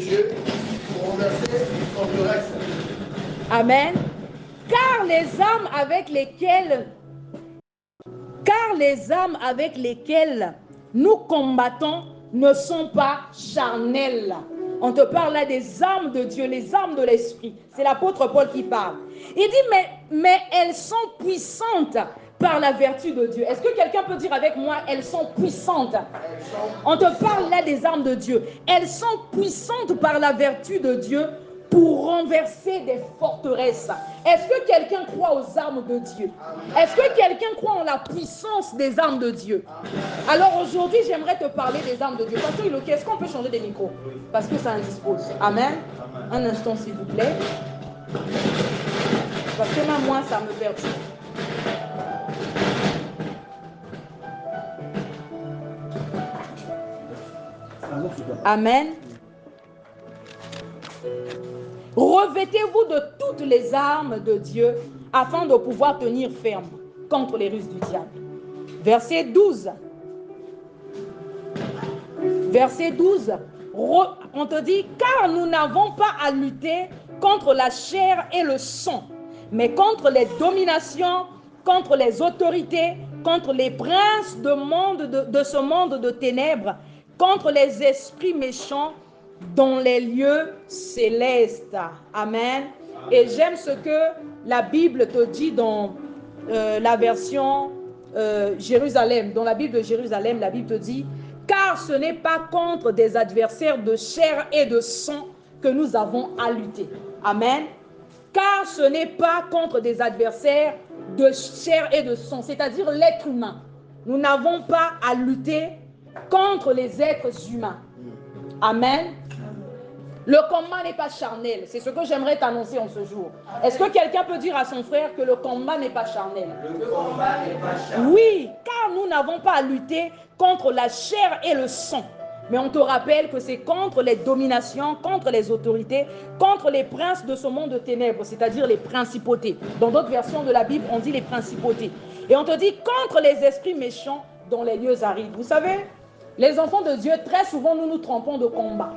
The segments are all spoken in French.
Dieu pour renverser les forteresses. Amen. Car les armes avec lesquelles nous combattons ne sont pas charnelles. On te parle là des armes de Dieu, les armes de l'esprit. C'est l'apôtre Paul qui parle. Il dit, mais elles sont puissantes par la vertu de Dieu. Est-ce que quelqu'un peut dire avec moi, elles sont puissantes? On te parle là des armes de Dieu. Elles sont puissantes par la vertu de Dieu pour renverser des forteresses. Est-ce que quelqu'un croit aux armes de Dieu? Est-ce que quelqu'un croit en la puissance des armes de Dieu? Alors aujourd'hui, j'aimerais te parler des armes de Dieu. Pasteur Iloki, est-ce qu'on peut changer des micros? Parce que ça indispose. Amen. Un instant, s'il vous plaît. Parce que même moi, ça me perturbe. Amen. Revêtez-vous de toutes les armes de Dieu afin de pouvoir tenir ferme contre les ruses du diable. Verset 12. Verset 12. On te dit, car nous n'avons pas à lutter contre la chair et le sang, mais contre les dominations, contre les autorités, contre les princes de ce monde de ténèbres, contre les esprits méchants dans les lieux célestes. Amen. Et j'aime ce que la Bible te dit dans la version Jérusalem. Dans la Bible de Jérusalem, la Bible te dit, car ce n'est pas contre des adversaires de chair et de sang que nous avons à lutter. Amen. Car ce n'est pas contre des adversaires de chair et de sang, c'est-à-dire l'être humain. Nous n'avons pas à lutter contre les êtres humains. Amen. Le combat n'est pas charnel. C'est ce que j'aimerais t'annoncer en ce jour. Est-ce que quelqu'un peut dire à son frère que le combat n'est pas charnel? Le combat n'est pas charnel. Oui, car nous n'avons pas à lutter contre la chair et le sang. Mais on te rappelle que c'est contre les dominations, contre les autorités, contre les princes de ce monde de ténèbres, c'est-à-dire les principautés. Dans d'autres versions de la Bible, on dit les principautés. Et on te dit contre les esprits méchants dans les lieux arides. Vous savez, les enfants de Dieu, très souvent, nous nous trompons de combat.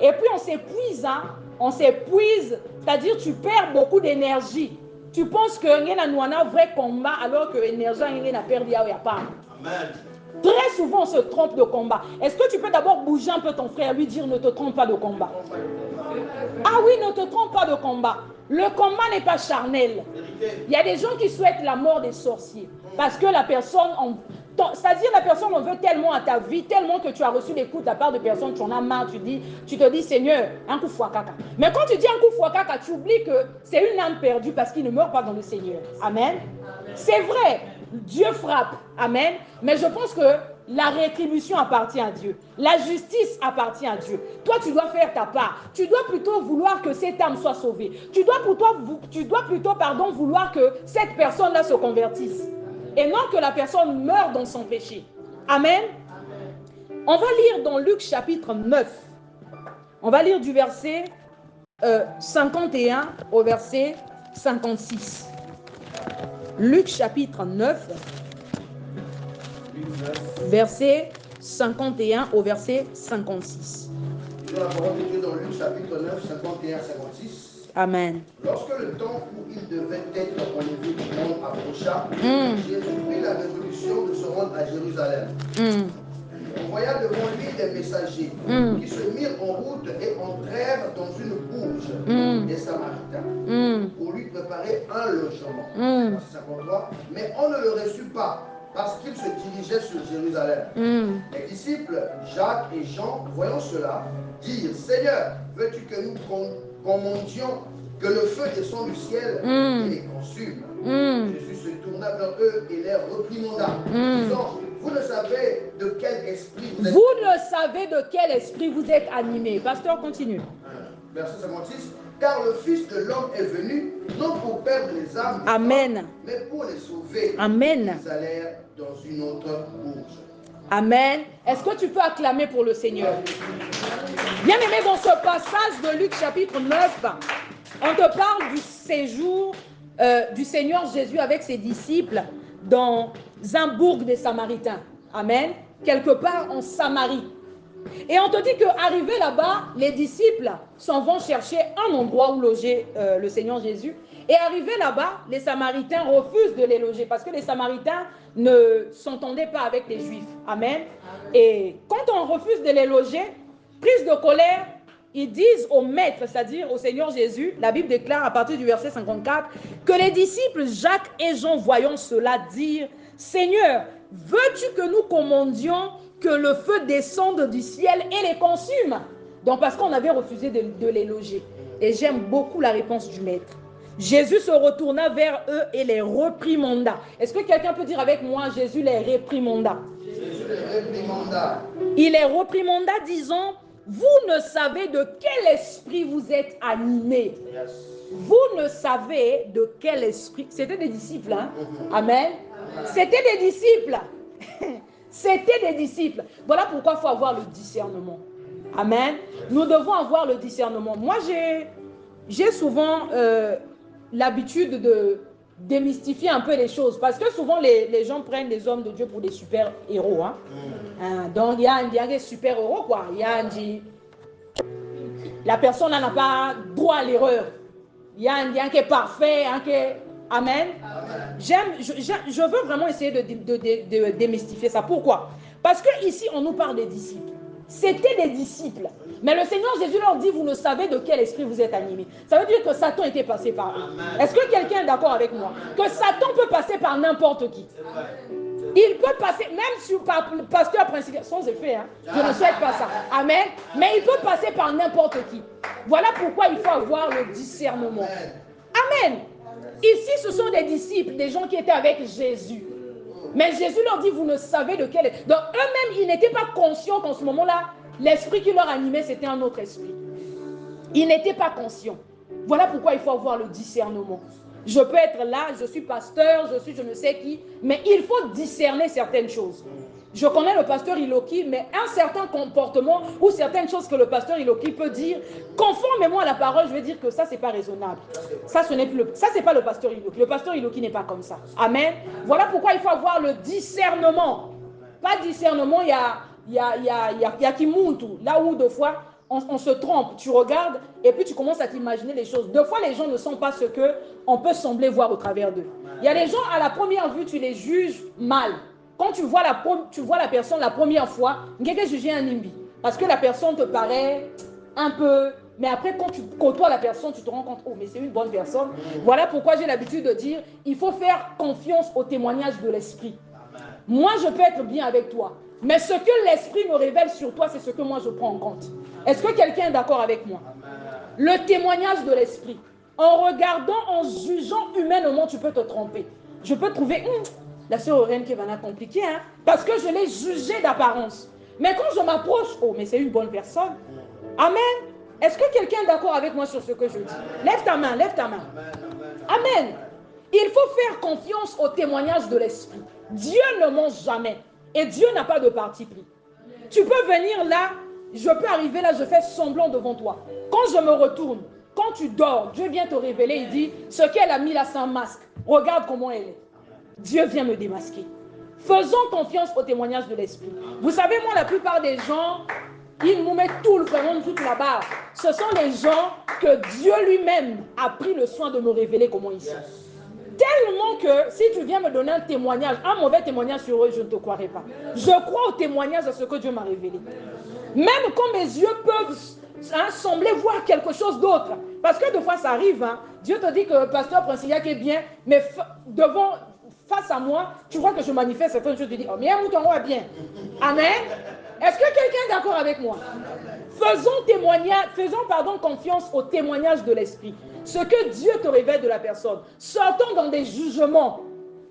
Et puis on s'épuise, hein? On s'épuise, c'est-à-dire tu perds beaucoup d'énergie. Tu penses que y a un vrai combat alors que l'énergie n'a perdu à pas. Amen. Très souvent on se trompe de combat. Est-ce que tu peux d'abord bouger un peu ton frère, lui dire ne te trompe pas de combat? Ah oui, ne te trompe pas de combat. Le combat n'est pas charnel. Il y a des gens qui souhaitent la mort des sorciers parce que la personne c'est-à-dire la personne en veut tellement à ta vie, tellement que tu as reçu des coups de la part de personnes, tu en as marre, tu te dis Seigneur, un coup fois caca. Mais quand tu dis un coup fois caca, tu oublies que c'est une âme perdue parce qu'il ne meurt pas dans le Seigneur. Amen. C'est vrai, Dieu frappe. Amen. Mais je pense que la rétribution appartient à Dieu. La justice appartient à Dieu. Toi, tu dois faire ta part. Tu dois plutôt vouloir que cette âme soit sauvée. Tu dois plutôt vouloir que cette personne-là se convertisse. Et non que la personne meure dans son péché. Amen. On va lire dans Luc chapitre 9. On va lire du verset 51 au verset 56. Luc chapitre 9, verset 51 au verset 56. Nous avons été dans Luc chapitre 9, 51 à 56. Amen. Lorsque le temps où il devait être enlevé du monde approcha, Jésus prit la résolution de se rendre à Jérusalem. On voya devant lui des messagers qui se mirent en route et entrèrent dans une bourge des Samaritains pour lui préparer un logement. 53. Mais on ne le reçut pas parce qu'il se dirigeait sur Jérusalem. Les disciples Jacques et Jean, voyant cela, dirent, Seigneur, veux-tu que nous commandions que le feu descende du ciel et les consume? Jésus se tourna vers eux et les reprimanda, disant, vous ne savez de quel esprit vous êtes. Vous ne savez de quel esprit vous êtes animés. Pasteur, continue. Verset 56. Car le Fils de l'homme est venu, non pour perdre les âmes, Amen. mais pour les sauver. Amen. Ils allèrent dans une autre bourge. Amen. Est-ce que tu peux acclamer pour le Seigneur? Bien aimé, dans ce passage de Luc chapitre 9, on te parle du séjour du Seigneur Jésus avec ses disciples dans un bourg des Samaritains. Amen. Quelque part en Samarie. Et on te dit qu'arrivé là-bas, les disciples s'en vont chercher un endroit où loger le Seigneur Jésus. Et arrivé là-bas, les Samaritains refusent de les loger parce que les Samaritains ne s'entendaient pas avec les Juifs. Amen. Et quand on refuse de les loger, prise de colère, ils disent au maître, c'est-à-dire au Seigneur Jésus, la Bible déclare à partir du verset 54, que les disciples Jacques et Jean, voyant cela, dirent, Seigneur, veux-tu que nous commandions que le feu descende du ciel et les consume? Donc parce qu'on avait refusé de les loger. Et j'aime beaucoup la réponse du maître. Jésus se retourna vers eux et les réprimanda. Est-ce que quelqu'un peut dire avec moi, Jésus les réprimanda? Jésus les réprimanda. Il les réprimanda disant, vous ne savez de quel esprit vous êtes animés. Yes. Vous ne savez de quel esprit. C'était des disciples, hein? Amen. C'était des disciples. C'était des disciples. Voilà pourquoi il faut avoir le discernement. Amen. Nous devons avoir le discernement. Moi, j'ai souvent l'habitude de démystifier un peu les choses. Parce que souvent, les gens prennent les hommes de Dieu pour des super-héros. Hein? Donc, il y a des super-héros, quoi. Il y a la personne n'a pas droit à l'erreur. Il y a un qui est parfait, un qui est... Amen. Je veux vraiment essayer de démystifier ça. Pourquoi? Parce que ici, on nous parle des disciples. C'était des disciples. Mais le Seigneur Jésus leur dit, vous ne savez de quel esprit vous êtes animés. Ça veut dire que Satan était passé par eux. Est-ce que quelqu'un est d'accord avec moi? Que Satan peut passer par n'importe qui. Il peut passer, même par le pasteur principal, sans effet, hein? Je ne souhaite pas ça. Amen. Mais il peut passer par n'importe qui. Voilà pourquoi il faut avoir le discernement. Amen. Ici, ce sont des disciples, des gens qui étaient avec Jésus. Mais Jésus leur dit, vous ne savez de quel... Donc eux-mêmes, ils n'étaient pas conscients qu'en ce moment-là, l'esprit qui leur animait, c'était un autre esprit. Ils n'étaient pas conscients. Voilà pourquoi il faut avoir le discernement. Je peux être là, je suis pasteur, je ne sais qui, mais il faut discerner certaines choses. Je connais le pasteur Iloki, mais un certain comportement ou certaines choses que le pasteur Iloki peut dire, conformément à la parole, je vais dire que ça, c'est pas raisonnable. Ça, c'est pas le pasteur Iloki. Le pasteur Iloki n'est pas comme ça. Amen. Voilà pourquoi il faut avoir le discernement. Pas discernement, il y a Kimuntu, là où deux fois, on se trompe. Tu regardes et puis tu commences à t'imaginer les choses. Deux fois, les gens ne sont pas ce qu'on peut sembler voir au travers d'eux. Il y a des gens, à la première vue, tu les juges mal. Quand tu vois la personne la première fois, tu peux juger un nimbi. Parce que la personne te paraît un peu... Mais après, quand tu côtoies la personne, tu te rends compte, oh, mais c'est une bonne personne. Voilà pourquoi j'ai l'habitude de dire, il faut faire confiance au témoignage de l'esprit. Moi, je peux être bien avec toi. Mais ce que l'esprit me révèle sur toi, c'est ce que moi, je prends en compte. Est-ce que quelqu'un est d'accord avec moi? Le témoignage de l'esprit. En regardant, en jugeant humainement, tu peux te tromper. Je peux trouver... la sœur Aurène qui va la compliquer, hein? Parce que je l'ai jugée d'apparence. Mais quand je m'approche, oh, mais c'est une bonne personne. Amen. Est-ce que quelqu'un est d'accord avec moi sur ce que je dis? Lève ta main, lève ta main. Amen. Il faut faire confiance au témoignage de l'esprit. Dieu ne ment jamais. Et Dieu n'a pas de parti pris. Tu peux venir là, je peux arriver là, je fais semblant devant toi. Quand je me retourne, quand tu dors, Dieu vient te révéler, il dit, ce qu'elle a mis là, c'est un masque. Regarde comment elle est. Dieu vient me démasquer. Faisons confiance au témoignage de l'esprit. Vous savez, moi, la plupart des gens, ils nous mettent tout le vraiment toute la barre. Ce sont les gens que Dieu lui-même a pris le soin de me révéler comment ils sont. Tellement que si tu viens me donner un témoignage, un mauvais témoignage sur eux, je ne te croirai pas. Je crois au témoignage de ce que Dieu m'a révélé. Même quand mes yeux peuvent sembler voir quelque chose d'autre. Parce que des fois, ça arrive. Hein. Dieu te dit que le pasteur Princillac est bien, mais face à moi, tu vois que je manifeste certaines choses, tu dis, oh, mais un mouton est bien. Amen. Est-ce que quelqu'un est d'accord avec moi? Faisons confiance au témoignage de l'esprit. Ce que Dieu te révèle de la personne. Sortons dans des jugements.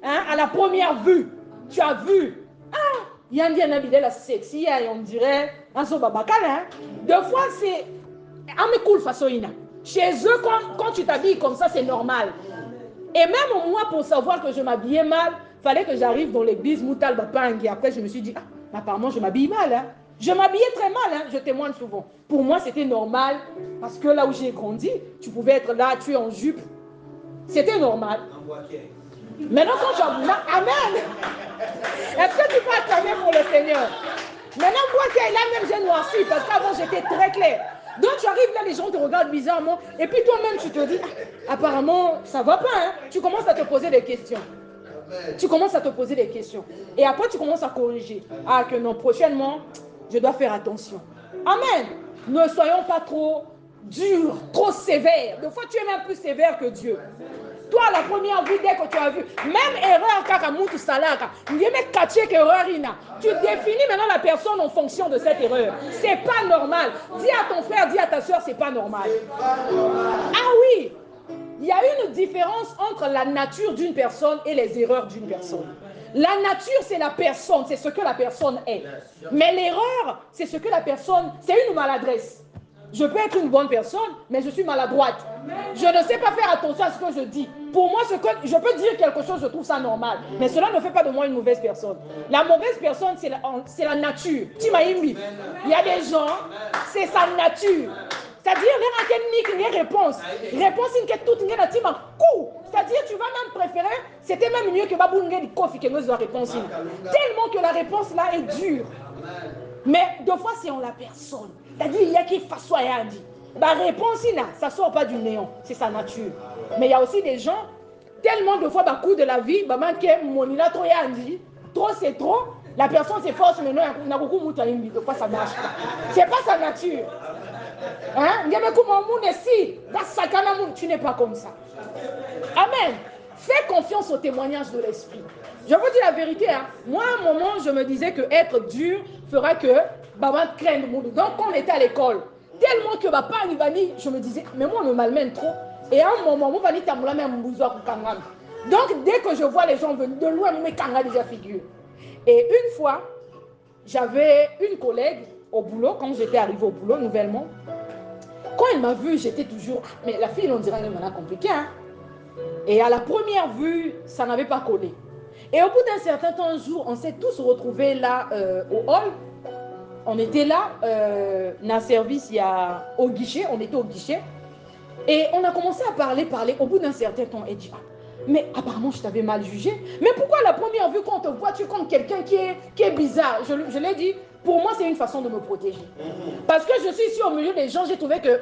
Hein, à la première vue, tu as vu. Ah, il y a un habillé la sexy, et on dirait un sobabakal. Hein. Deux fois, c'est un cool façonina. Chez eux, quand tu t'habilles comme ça, c'est normal. Et même moi, pour savoir que je m'habillais mal, il fallait que j'arrive dans l'église Moutal Bapang. Et après, je me suis dit, ah, apparemment, je m'habille mal. Hein. Je m'habillais très mal, hein. Je témoigne souvent. Pour moi, c'était normal. Parce que là où j'ai grandi, tu pouvais être là, tu es en jupe. C'était normal. Maintenant, quand tu as... Amen. Est-ce que tu peux acclamer pour le Seigneur? Maintenant, moi, là même, j'ai noirci parce qu'avant, j'étais très clair. Donc, tu arrives là, les gens te regardent bizarrement. Et puis, toi-même, tu te dis, ah, apparemment, ça va pas. Hein? Tu commences à te poser des questions. Tu commences à te poser des questions. Et après, tu commences à corriger. Ah, que non, prochainement, je dois faire attention. Amen. Ne soyons pas trop durs, trop sévères. Des fois, tu es même plus sévère que Dieu. Toi, la première vue, dès que tu as vu, même erreur, tu définis maintenant la personne en fonction de cette erreur. C'est pas normal. Dis à ton frère, dis à ta soeur, c'est pas normal. Ah oui, il y a une différence entre la nature d'une personne et les erreurs d'une personne. La nature, c'est la personne, c'est ce que la personne est. Mais l'erreur, c'est ce que la personne, c'est une maladresse. Je peux être une bonne personne, mais je suis maladroite. Je ne sais pas faire attention à ce que je dis. Pour moi, je peux dire quelque chose, je trouve ça normal. Mais cela ne fait pas de moi une mauvaise personne. La mauvaise personne, c'est la nature. Il y a des gens, c'est sa nature. C'est-à-dire, les réponses. Réponse, c'est-à-dire, tu vas même préférer, c'était même mieux que Babounge du Kofi que nous réponse. Tellement que la réponse là est dure. Mais deux fois, c'est en la personne. C'est-à-dire, il y a qui fasse rien dit. La réponse, ça ne sort pas du néant. C'est sa nature. Mais il y a aussi des gens, tellement de fois, coup de la vie, trop c'est trop. La personne s'efforce, mais non, il y a beaucoup de gens qui ça marche pas. Ce n'est pas sa nature. Hein? Tu n'es pas comme ça. Amen. Fais confiance au témoignage de l'esprit. Je vous dis la vérité. Hein? Moi, à un moment, je me disais que être dur fera que Baba craint le monde. Donc, quand on était à l'école, tellement que Baba je me disais, mais moi, on me malmène trop. Et à un moment, donc, dès que je vois les gens venir de loin, je me kanga déjà figure. Et une fois, j'avais une collègue au boulot, quand j'étais arrivée au boulot nouvellement. Quand elle m'a vue, j'étais toujours... Mais la fille, on dirait qu'elle m'a compliqué. Hein? Et à la première vue, ça n'avait pas collé. Et au bout d'un certain temps, un jour, on s'est tous retrouvés là au hall. On était là, dans le service, au guichet, on était au guichet. Et on a commencé à parler. Au bout d'un certain temps, elle dit, mais apparemment, je t'avais mal jugé. Mais pourquoi la première vue, quand on te voit, tu es comme quelqu'un qui est bizarre? Je l'ai dit, pour moi, c'est une façon de me protéger. Parce que je suis ici au milieu des gens, j'ai trouvé que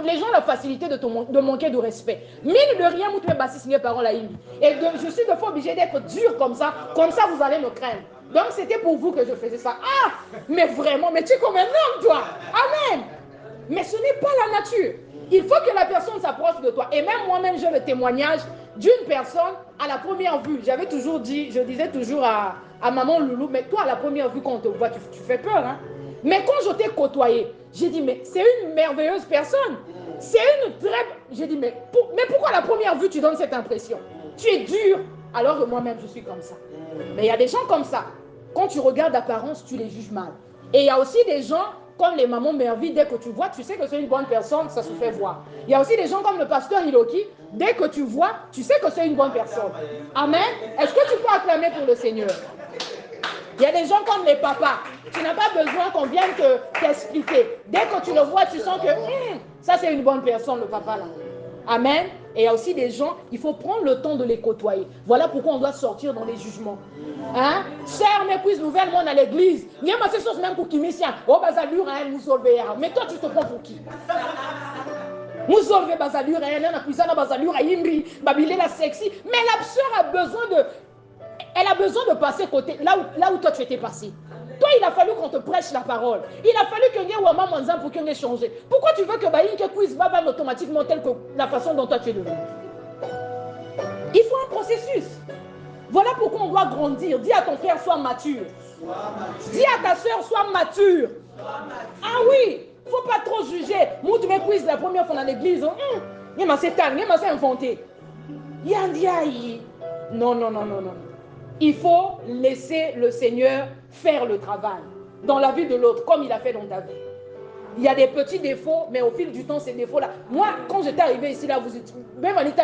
les gens ont la facilité de manquer de respect. Mine de rien, vous pouvez passer signer parole à Imi. Et je suis de fois obligée d'être dur comme ça vous allez me craindre. Donc c'était pour vous que je faisais ça. Ah, mais vraiment, mais tu es comme un homme, toi. Amen. Mais ce n'est pas la nature. Il faut que la personne s'approche de toi. Et même moi-même, j'ai le témoignage d'une personne à la première vue. J'avais toujours dit, je disais toujours à maman Loulou, mais toi, à la première vue, quand on te voit, tu fais peur. Hein? Mais quand je t'ai côtoyé, j'ai dit, mais c'est une merveilleuse personne. C'est une très... J'ai dit, mais pourquoi à la première vue, tu donnes cette impression? Tu es dur, alors que moi-même, je suis comme ça. Mais il y a des gens comme ça. Quand tu regardes l'apparence, tu les juges mal. Et il y a aussi des gens, comme les mamans merveilles, dès que tu vois, tu sais que c'est une bonne personne, ça se fait voir. Il y a aussi des gens comme le pasteur Hiloki, dès que tu vois, tu sais que c'est une bonne personne. Amen. Est-ce que tu peux acclamer pour le Seigneur? Il y a des gens comme les papas. Tu n'as pas besoin qu'on vienne t'expliquer. Dès que tu le vois, tu sens que ça c'est une bonne personne, le papa là. Amen. Et il y a aussi des gens, il faut prendre le temps de les côtoyer. Voilà pourquoi on doit sortir dans les jugements. Hein? Sœur, m'épuise nouvellement à l'église. Il y a ma chose même pour qui m'issient. Oh, bazalure, nous solver. Mais toi, tu te prends pour qui? Nous solver bazalure, on a puisé la bazalure, Imri, Babilé la sexy. Mais la sœur a besoin de passer côté, là où toi tu étais passé. Toi, il a fallu qu'on te prêche la parole. Il a fallu que nous Wama Manzan pour qu'on ait changé. Pourquoi tu veux que Baïnke Quiz va automatiquement tel que la façon dont toi tu es devenu? Il faut un processus. Voilà pourquoi on doit grandir. Dis à ton frère, sois mature. Dis à ta soeur, sois mature. Ah oui, il ne faut pas trop juger. Moi, tu me quiz la première fois dans l'église. Il m'a inventé. Non. Il faut laisser le Seigneur faire le travail dans la vie de l'autre, comme il a fait dans ta vie. Il y a des petits défauts, mais au fil du temps, ces défauts-là... Moi, quand j'étais arrivée ici, là, même Anita,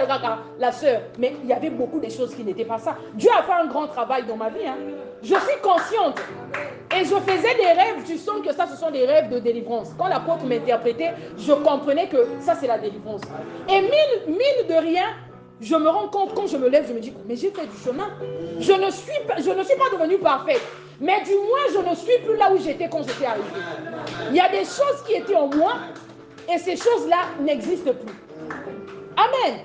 la sœur, mais il y avait beaucoup de choses qui n'étaient pas ça. Dieu a fait un grand travail dans ma vie. Hein. Je suis consciente. Et je faisais des rêves, tu sens que ça, ce sont des rêves de délivrance. Quand l'apôtre m'interprétait, je comprenais que ça, c'est la délivrance. Et mine de rien, je me rends compte, quand je me lève, je me dis, mais j'ai fait du chemin. Je ne suis pas devenue parfaite. Mais du moins, je ne suis plus là où j'étais quand j'étais arrivée. Il y a des choses qui étaient en moi et ces choses-là n'existent plus. Amen.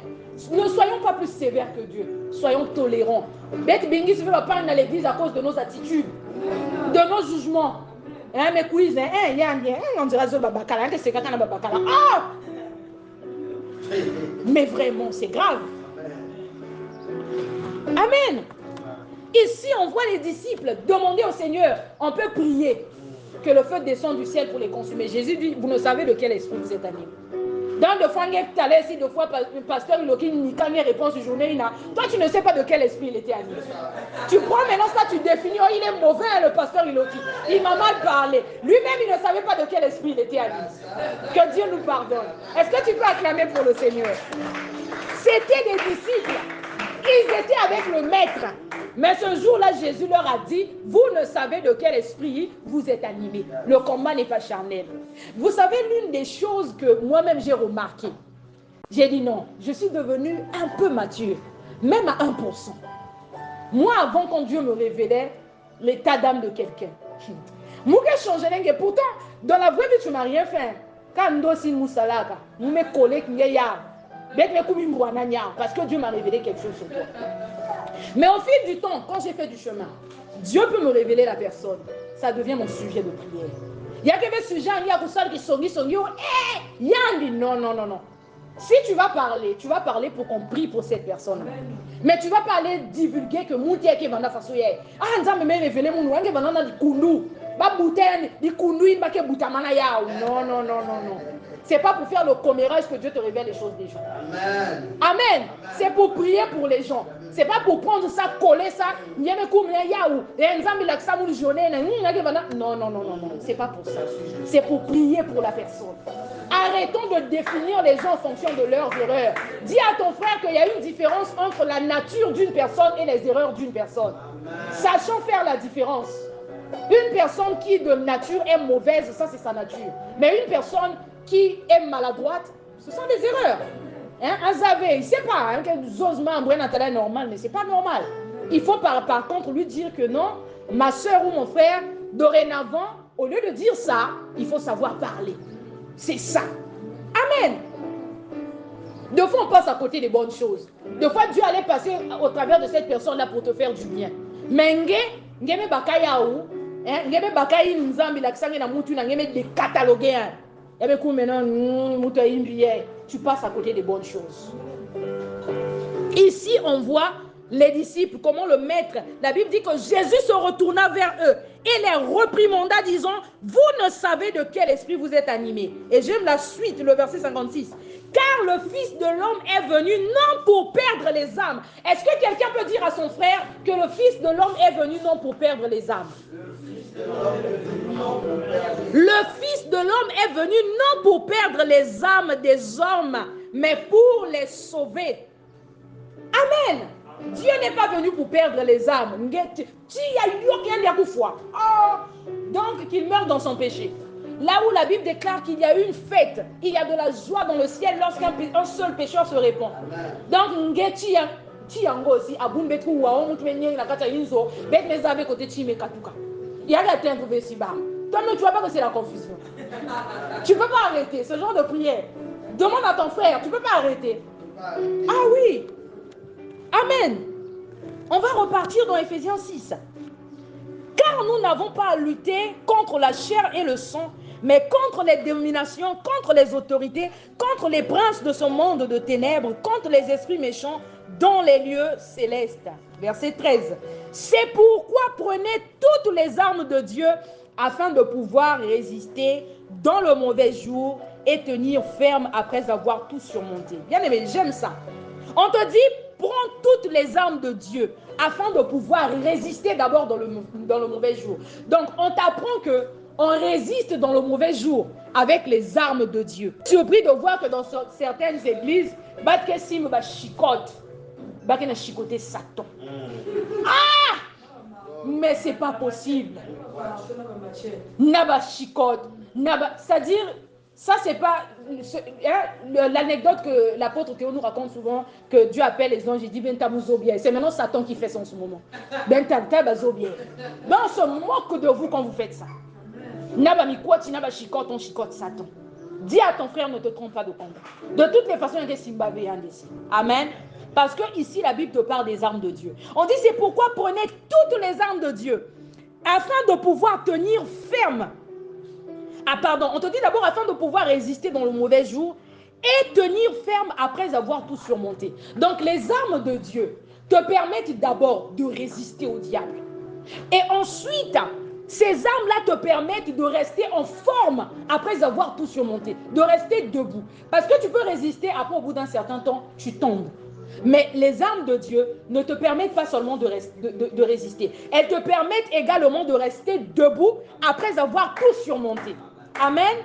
Ne soyons pas plus sévères que Dieu. Soyons tolérants. Beth Bengis ne va pas aller à l'église à cause de nos attitudes, de nos jugements. Mais quiz, on dirait que c'est quelqu'un qui a mais vraiment, c'est grave. Amen. Ici, on voit les disciples demander au Seigneur, on peut prier que le feu descende du ciel pour les consumer. Jésus dit, vous ne savez de quel esprit vous êtes animé. Dans deux fois, deux fois, le pasteur Iloki Nika réponse du journée, toi tu ne sais pas de quel esprit il était animé. Tu prends maintenant ça, tu définis, oh, il est mauvais le pasteur Iloki. Il m'a mal parlé. Lui-même, il ne savait pas de quel esprit il était animé. Que Dieu nous pardonne. Est-ce que tu peux acclamer pour le Seigneur? C'était des disciples. Ils étaient avec le maître. Mais ce jour-là, Jésus leur a dit, vous ne savez de quel esprit vous êtes animés. Le combat n'est pas charnel. Vous savez, l'une des choses que moi-même j'ai remarqué, j'ai dit non, je suis devenue un peu mature, même à 1%. Moi, avant, quand Dieu me révélait l'état d'âme de quelqu'un, moi, j'ai changé. Pourtant, dans la vraie vie, tu ne m'as rien fait. Quand nous sommes moussalaka, nous me collons parce que Dieu m'a révélé quelque chose sur toi. Mais au fil du temps, quand j'ai fait du chemin, Dieu peut me révéler la personne. Ça devient mon sujet de prière. Il y a quelques sujets, il y a qui sont non. Si tu vas parler pour qu'on prie pour cette personne. Mais tu vas pas aller divulguer que mon Dieu qui va dans façon hier. Ah, nous me révélé mon ouange va dans di kundu. Ba bouten di kundu il ba ke boutamana ya. Non. C'est pas pour faire le commérage que Dieu te révèle les choses des gens. Amen. C'est pour prier pour les gens. C'est pas pour prendre ça, coller ça. Non. C'est pas pour ça. C'est pour prier pour la personne. Arrêtons de définir les gens en fonction de leurs erreurs. Dis à ton frère qu'il y a une différence entre la nature d'une personne et les erreurs d'une personne. Sachons faire la différence. Une personne qui de nature est mauvaise, ça c'est sa nature. Mais une personne qui est maladroite, ce sont des erreurs. Un zavé, il ne sait pas que Zosman est normal, mais ce n'est pas normal. Il faut par contre lui dire que non, ma soeur ou mon frère, dorénavant, au lieu de dire ça, il faut savoir parler. C'est ça. Amen. Deux fois, on passe à côté des bonnes choses. Deux fois, Dieu allait passer au travers de cette personne-là pour te faire du bien. Mais tu passes à côté des bonnes choses. Ici, on voit les disciples, comment le maître, la Bible dit que Jésus se retourna vers eux et les reprimanda disant, vous ne savez de quel esprit vous êtes animés. Et j'aime la suite, le verset 56. Car le Fils de l'homme est venu non pour perdre les âmes. Est-ce que quelqu'un peut dire à son frère que le Fils de l'homme est venu non pour perdre les âmes? Le Fils de l'homme est venu non pour perdre les âmes des hommes, mais pour les sauver. Amen. Dieu n'est pas venu pour perdre les âmes. Donc qu'il meure dans son péché. Là où la Bible déclare qu'il y a une fête, il y a de la joie dans le ciel lorsqu'un seul pécheur se répand. Donc aussi il y a quelqu'un qui veut s'y battre. Toi-même, tu ne vois pas que c'est la confusion. Tu ne peux pas arrêter ce genre de prière. Demande à ton frère, tu ne peux pas arrêter. Ah oui. Amen. On va repartir dans Ephésiens 6. Car nous n'avons pas à lutter contre la chair et le sang, mais contre les dominations, contre les autorités, contre les princes de ce monde de ténèbres, contre les esprits méchants dans les lieux célestes. Verset 13. C'est pourquoi prenez toutes les armes de Dieu afin de pouvoir résister dans le mauvais jour et tenir ferme après avoir tout surmonté. Bien aimé, j'aime ça. On te dit, prends toutes les armes de Dieu afin de pouvoir résister d'abord dans le mauvais jour. Donc, on t'apprend que on résiste dans le mauvais jour avec les armes de Dieu. Je suis surpris de voir que dans certaines églises, chicoter Satan. Ah! Mais c'est pas possible. C'est-à-dire, Ça, c'est pas l'anecdote que l'apôtre Théo nous raconte souvent, que Dieu appelle les anges et dit c'est maintenant Satan qui fait ça en ce moment. Donc, on se moque de vous quand vous faites ça. On chicote Satan. Dis à ton frère, ne te trompe pas de combat. De toutes les façons, il y a des Zimbabwe. Amen. Parce que ici, la Bible te parle des armes de Dieu. On dit, c'est pourquoi prenez toutes les armes de Dieu, afin de pouvoir tenir ferme. Ah pardon, on te dit d'abord afin de pouvoir résister dans le mauvais jour et tenir ferme après avoir tout surmonté. Donc les armes de Dieu te permettent d'abord de résister au diable. Et ensuite, ces armes-là te permettent de rester en forme après avoir tout surmonté, de rester debout. Parce que tu peux résister, après au bout d'un certain temps, tu tombes. Mais les armes de Dieu ne te permettent pas seulement de résister. Elles te permettent également de rester debout après avoir tout surmonté. Amen.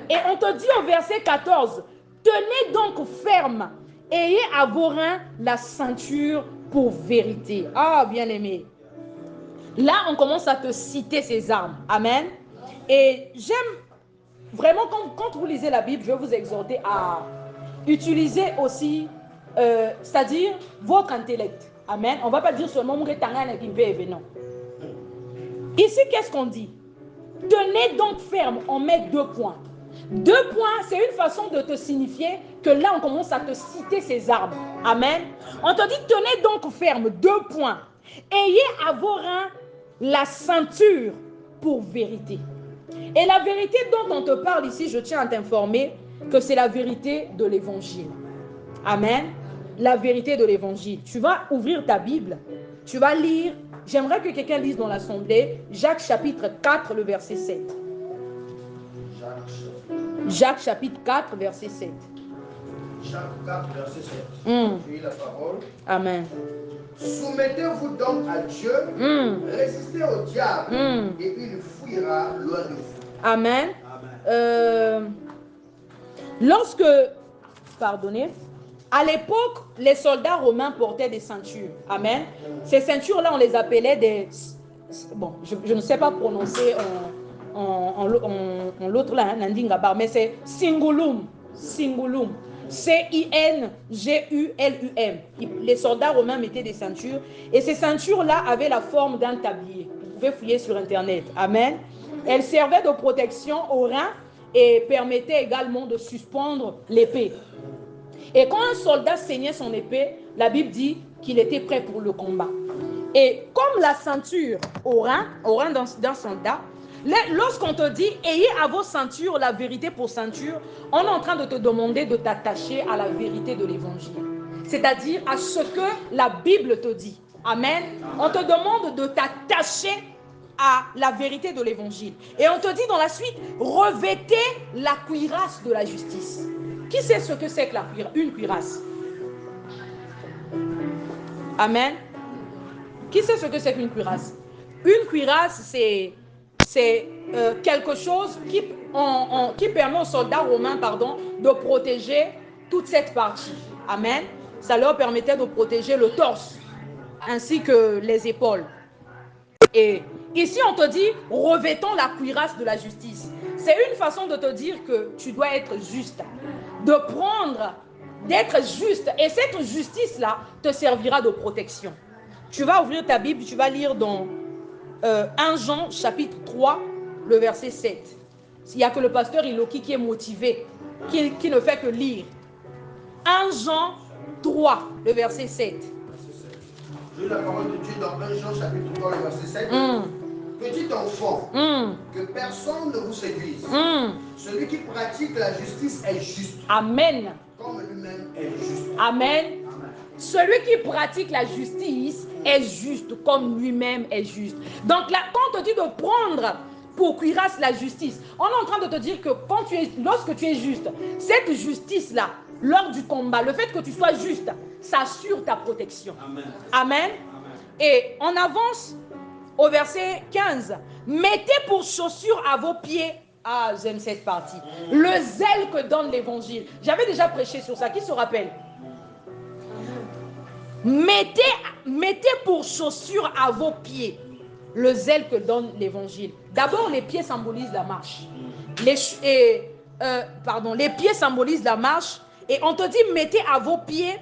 Et on te dit au verset 14, tenez donc ferme, ayez à vos reins la ceinture pour vérité. Ah, bien-aimé. Là, on commence à te citer ces armes. Amen. Et j'aime vraiment, quand vous lisez la Bible, je vais vous exhorter à utiliser aussi, c'est-à-dire votre intellect. Amen. On ne va pas dire seulement non. Ici, qu'est-ce qu'on dit? Tenez donc ferme, on met 2 points. 2 points, c'est une façon de te signifier que là, on commence à te citer ces armes. Amen. On te dit, tenez donc ferme, 2 points. Ayez à vos reins la ceinture pour vérité. Et la vérité dont on te parle ici, je tiens à t'informer que c'est la vérité de l'évangile. Amen. La vérité de l'évangile. Tu vas ouvrir ta Bible, tu vas lire. J'aimerais que quelqu'un lise dans l'assemblée Jacques chapitre 4, le verset 7. Jacques chapitre 4, verset 7. Jacques 4, verset 7. J'ai la parole. Amen. Soumettez-vous donc à Dieu, résistez au diable et il fuira loin de vous. Amen. Pardonnez, à l'époque, les soldats romains portaient des ceintures. Amen. Ces ceintures-là, on les appelait des... Bon, je ne sais pas prononcer en l'autre là, mais c'est cingulum. Cingulum. C-I-N-G-U-L-U-M. Les soldats romains mettaient des ceintures. Et ces ceintures-là avaient la forme d'un tablier. Vous pouvez fouiller sur Internet. Amen. Elles servaient de protection aux reins et permettaient également de suspendre l'épée. Et quand un soldat saignait son épée, la Bible dit qu'il était prêt pour le combat. Et comme la ceinture au rein d'un soldat, lorsqu'on te dit ayez à vos ceintures la vérité pour ceinture, on est en train de te demander de t'attacher à la vérité de l'évangile. C'est-à-dire à ce que la Bible te dit. Amen. On te demande de t'attacher à la vérité de l'évangile. Et on te dit dans la suite, revêtez la cuirasse de la justice. Qui sait ce que c'est que une cuirasse? Amen. Qui sait ce que c'est qu'une cuirasse? Une cuirasse, c'est quelque chose qui permet aux soldats romains, de protéger toute cette partie. Amen. Ça leur permettait de protéger le torse ainsi que les épaules. Et ici, on te dit, revêtons la cuirasse de la justice. C'est une façon de te dire que tu dois être juste, d'être juste. Et cette justice-là te servira de protection. Tu vas ouvrir ta Bible, tu vas lire dans 1 Jean chapitre 3, le verset 7. Il n'y a que le pasteur Iloki qui est motivé, qui ne fait que lire. 1 Jean 3, le verset 7. Je lis la parole de Dieu dans 1 Jean chapitre 3, le verset 7. Petit enfant, que personne ne vous séduise. Celui qui pratique la justice est juste. Amen. Comme lui-même est juste. Amen. Celui qui pratique la justice est juste comme lui-même est juste. Donc là, quand on te dit de prendre pour cuirasse la justice, on est en train de te dire que lorsque tu es juste, cette justice-là, lors du combat, le fait que tu sois juste, ça assure ta protection. Amen. Amen. Et on avance au verset 15. Mettez pour chaussure à vos pieds. Ah, j'aime cette partie. Le zèle que donne l'évangile. J'avais déjà prêché sur ça. Qui se rappelle? Mettez pour chaussure à vos pieds le zèle que donne l'évangile. D'abord, les pieds symbolisent la marche. les pieds symbolisent la marche. Et on te dit, mettez à vos pieds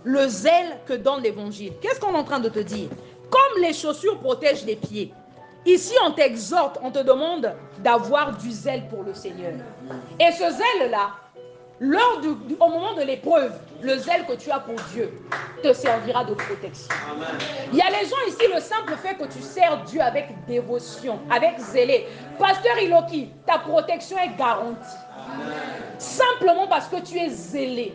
le zèle que donne l'évangile. Qu'est-ce qu'on est en train de te dire? Comme les chaussures protègent les pieds, ici on t'exhorte, on te demande d'avoir du zèle pour le Seigneur. Et ce zèle-là, au moment de l'épreuve, le zèle que tu as pour Dieu te servira de protection. Amen. Il y a les gens ici, le simple fait que tu sers Dieu avec dévotion, avec zélé. Pasteur Iloki, ta protection est garantie. Amen. Simplement parce que tu es zélé.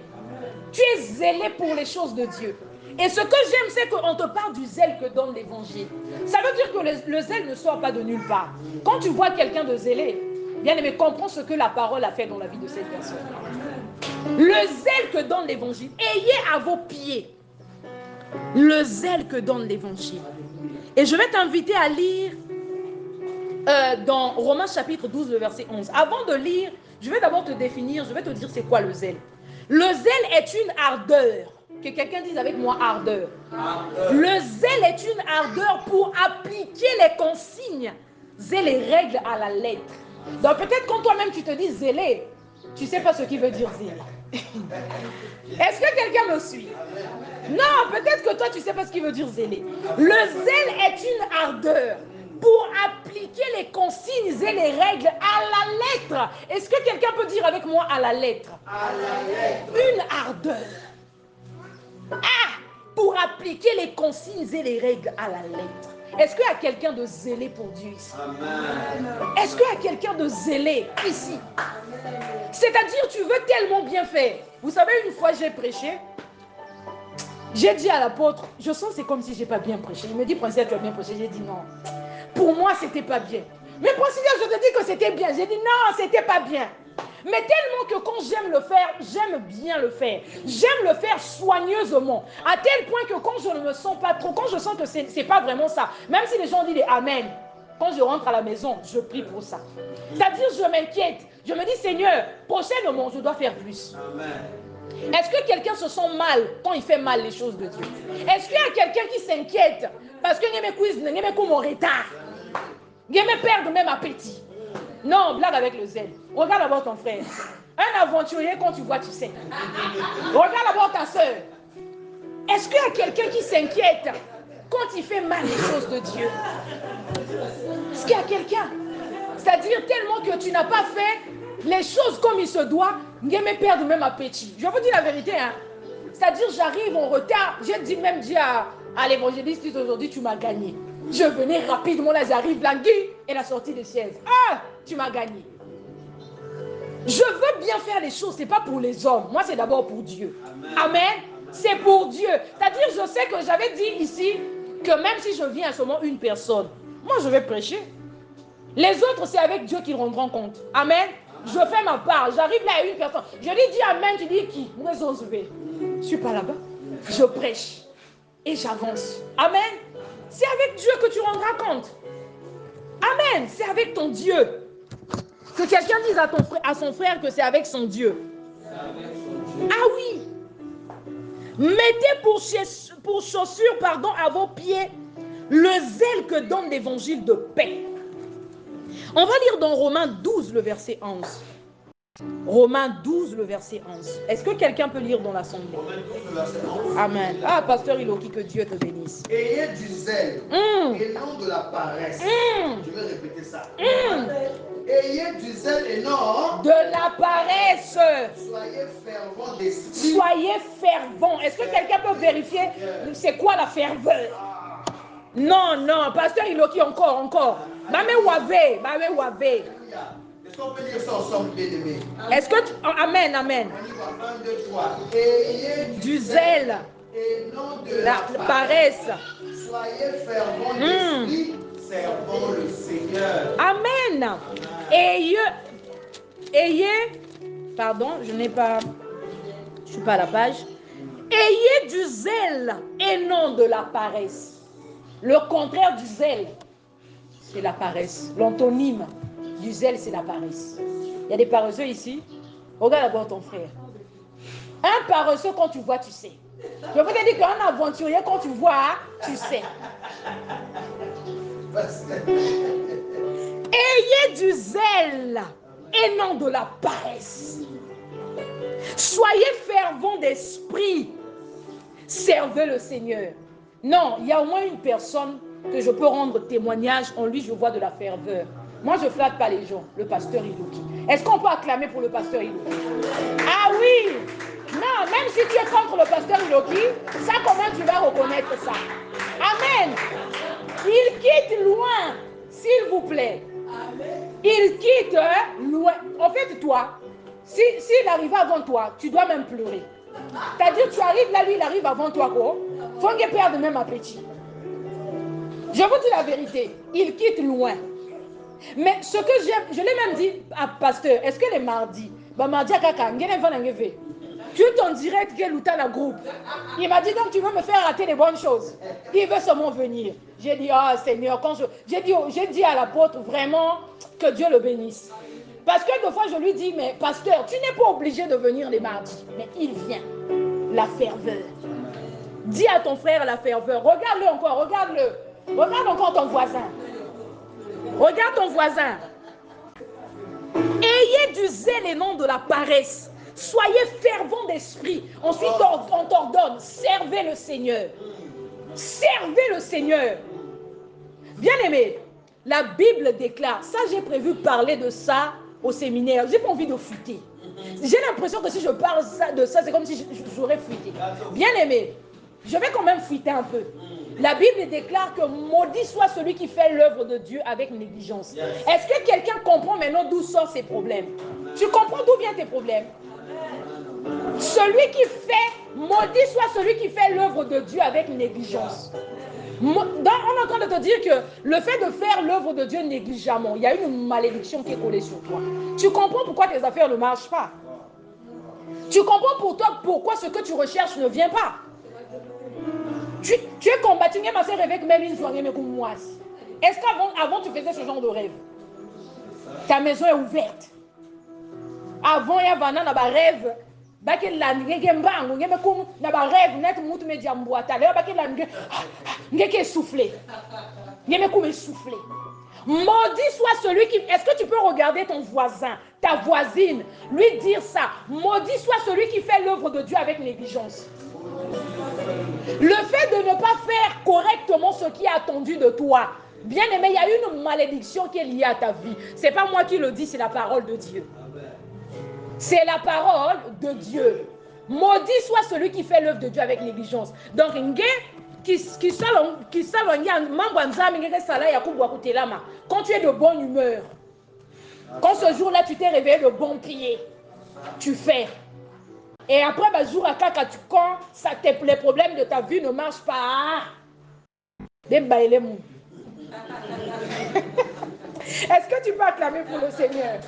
Tu es zélé pour les choses de Dieu. Et ce que j'aime, c'est qu'on te parle du zèle que donne l'évangile. Ça veut dire que le zèle ne sort pas de nulle part. Quand tu vois quelqu'un de zélé, bien aimé, comprends ce que la parole a fait dans la vie de cette personne. Le zèle que donne l'évangile. Ayez à vos pieds le zèle que donne l'évangile. Et je vais t'inviter à lire dans Romains chapitre 12, le verset 11. Avant de lire, je vais d'abord te définir, je vais te dire c'est quoi le zèle. Le zèle est une ardeur. Que quelqu'un dise avec moi ardeur. Ardeur. Le zèle est une ardeur pour appliquer les consignes et les règles à la lettre. Donc peut-être quand toi-même tu te dis zélé, tu ne sais pas ce qui veut dire zélé. Est-ce que quelqu'un me suit? Non, peut-être que toi tu ne sais pas ce qui veut dire zélé. Le zèle est une ardeur pour appliquer les consignes et les règles à la lettre. Est-ce que quelqu'un peut dire avec moi à la lettre? À la lettre. Une ardeur. Pour appliquer les consignes et les règles à la lettre. Est-ce qu'il y a quelqu'un de zélé pour Dieu ici? Est-ce qu'il y a quelqu'un de zélé ici? C'est-à-dire, tu veux tellement bien faire. Vous savez, une fois j'ai prêché, j'ai dit à l'apôtre, je sens c'est comme si je n'ai pas bien prêché. Il me dit, Princesse, tu as bien prêché. J'ai dit non. Pour moi, c'était pas bien. Mais Princesse, je te dis que c'était bien. J'ai dit non, c'était pas bien. Mais tellement que quand j'aime le faire, j'aime bien le faire. J'aime le faire soigneusement. À tel point que quand je ne me sens pas trop, quand je sens que c'est pas vraiment ça, même si les gens disent Amen, quand je rentre à la maison, je prie pour ça. C'est-à-dire, je m'inquiète. Je me dis, Seigneur, prochainement, je dois faire plus. Amen. Est-ce que quelqu'un se sent mal quand il fait mal les choses de Dieu? Est-ce qu'il y a quelqu'un qui s'inquiète parce que je me mon retard? Je me perds même appétit. Non, blague avec le zèle. Regarde d'abord ton frère. Un aventurier, quand tu vois, tu sais. Regarde d'abord ta soeur. Est-ce qu'il y a quelqu'un qui s'inquiète quand il fait mal les choses de Dieu? Est-ce qu'il y a quelqu'un? C'est-à-dire tellement que tu n'as pas fait les choses comme il se doit, je me perds même appétit. Je vous dis la vérité, hein. C'est-à-dire j'arrive en retard. J'ai dit à l'évangéliste aujourd'hui, tu m'as gagné. Je venais rapidement, là j'arrive, la guille et la sortie des sièges. Ah, tu m'as gagné. Je veux bien faire les choses, ce n'est pas pour les hommes. Moi, c'est d'abord pour Dieu. Amen. Amen. C'est pour Dieu. C'est-à-dire, je sais que j'avais dit ici que même si je viens à seulement une personne, moi, je vais prêcher. Les autres, c'est avec Dieu qu'ils rendront compte. Amen. Je fais ma part. J'arrive là à une personne. Je lui dis Amen. Tu dis qui? Moi, je ne suis pas là-bas. Je prêche. Et j'avance. Amen. C'est avec Dieu que tu rendras compte. Amen. C'est avec ton Dieu. Que quelqu'un dise à son frère que c'est avec son Dieu. Ah oui. Mettez pour chaussure, à vos pieds le zèle que donne l'évangile de paix. On va lire dans Romains 12, le verset 11. Romains 12, le verset 11. Est-ce que quelqu'un peut lire dans l'assemblée? Romains 12, le verset 11. Amen. Ah, pasteur Iloki, que Dieu te bénisse. Ayez du zèle et non de la paresse. Je vais répéter ça. Ayez du zèle et non de la paresse. Soyez fervents d'esprit. Soyez fervents. Est-ce que quelqu'un peut vérifier c'est quoi la ferveur? Non, pasteur Iloki, encore. Mame Wave. Est-ce qu'on peut dire ça ensemble, bien-aimés? Est-ce que Amen. On y va, 1, 2, 3. Ayez du zèle et non de la paresse. Soyez fervents d'esprit, servons le Seigneur. Amen. Ayez, pardon, je ne suis pas à la page. Ayez du zèle et non de la paresse. Le contraire du zèle, c'est la paresse. L'antonyme du zèle, c'est la paresse. Il y a des paresseux ici. Regarde d'abord ton frère. Un paresseux, quand tu vois, tu sais. Je veux te dire qu'un aventurier, quand tu vois, tu sais. Ayez du zèle et non de la paresse. Soyez fervents d'esprit. Servez le Seigneur. Non, il y a au moins une personne que je peux rendre témoignage. En lui, je vois de la ferveur. Moi, je ne flatte pas les gens. Le pasteur Iloki. Est-ce qu'on peut acclamer pour le pasteur Iloki? Ah oui! Non, même si tu es contre le pasteur Iloki, ça, comment tu vas reconnaître ça? Amen. Il quitte loin, s'il vous plaît. Il quitte loin. En fait, toi, s'il arrive avant toi, tu dois même pleurer. C'est-à-dire, tu arrives là, lui, il arrive avant toi, quoi. Faut qu'il perde même appétit. Je vous dis la vérité, il quitte loin. Mais ce que j'aime, je l'ai même dit à pasteur, est-ce que les mardis, mardi à Kaka, tu es en direct, la groupe. Il m'a dit, donc tu veux me faire rater les bonnes choses. Il veut seulement venir. J'ai dit, ah Seigneur, j'ai dit à l'apôtre, vraiment, que Dieu le bénisse. Parce que des fois, je lui dis, mais pasteur, tu n'es pas obligé de venir les mardis. Mais il vient. La ferveur. Dis à ton frère la ferveur. Regarde-le encore, regarde-le. Regarde encore ton voisin. Regarde ton voisin. Ayez du zèle et non de la paresse. Soyez fervents d'esprit. Ensuite, on t'ordonne, servez le Seigneur. Servez le Seigneur. Bien-aimé, la Bible déclare, ça j'ai prévu parler de ça au séminaire. J'ai pas envie de fuiter. J'ai l'impression que si je parle de ça, c'est comme si j'aurais fuité. Bien-aimé, je vais quand même fuiter un peu. La Bible déclare que maudit soit celui qui fait l'œuvre de Dieu avec négligence. Est-ce que quelqu'un comprend maintenant d'où sortent ses problèmes? Tu comprends d'où viennent tes problèmes? Celui qui fait, maudit soit celui qui fait l'œuvre de Dieu avec négligence. On est en train de te dire que le fait de faire l'œuvre de Dieu négligemment, il y a une malédiction qui est collée sur toi. Tu comprends pourquoi tes affaires ne marchent pas. Tu comprends pour toi pourquoi ce que tu recherches ne vient pas. Tu es combattu, ma soeur avec même une soirée, mais comme moi. Est-ce qu'avant tu faisais ce genre de rêve? Ta maison est ouverte. Avant, il y avait un rêve. Baki la ngeke mbangu ngeme kum na ba rêve net mutu me diamboata le baki la ngeke souffler ngeme kum souffler. Maudit soit celui qui, est-ce que tu peux regarder ton voisin, ta voisine, lui dire ça? Maudit soit celui qui fait l'œuvre de Dieu avec négligence. Le fait de ne pas faire correctement ce qui est attendu de toi, bien aimé, il y a une malédiction qui est liée à ta vie. C'est pas moi qui le dis, c'est la parole de Dieu. C'est la parole de Dieu. Maudit soit celui qui fait l'œuvre de Dieu avec négligence. Donc, quand tu es de bonne humeur, quand ce jour-là tu t'es réveillé de bon pied, tu fais. Et après, quand les problèmes de ta vie ne marchent pas, est-ce que tu peux acclamer pour le Seigneur?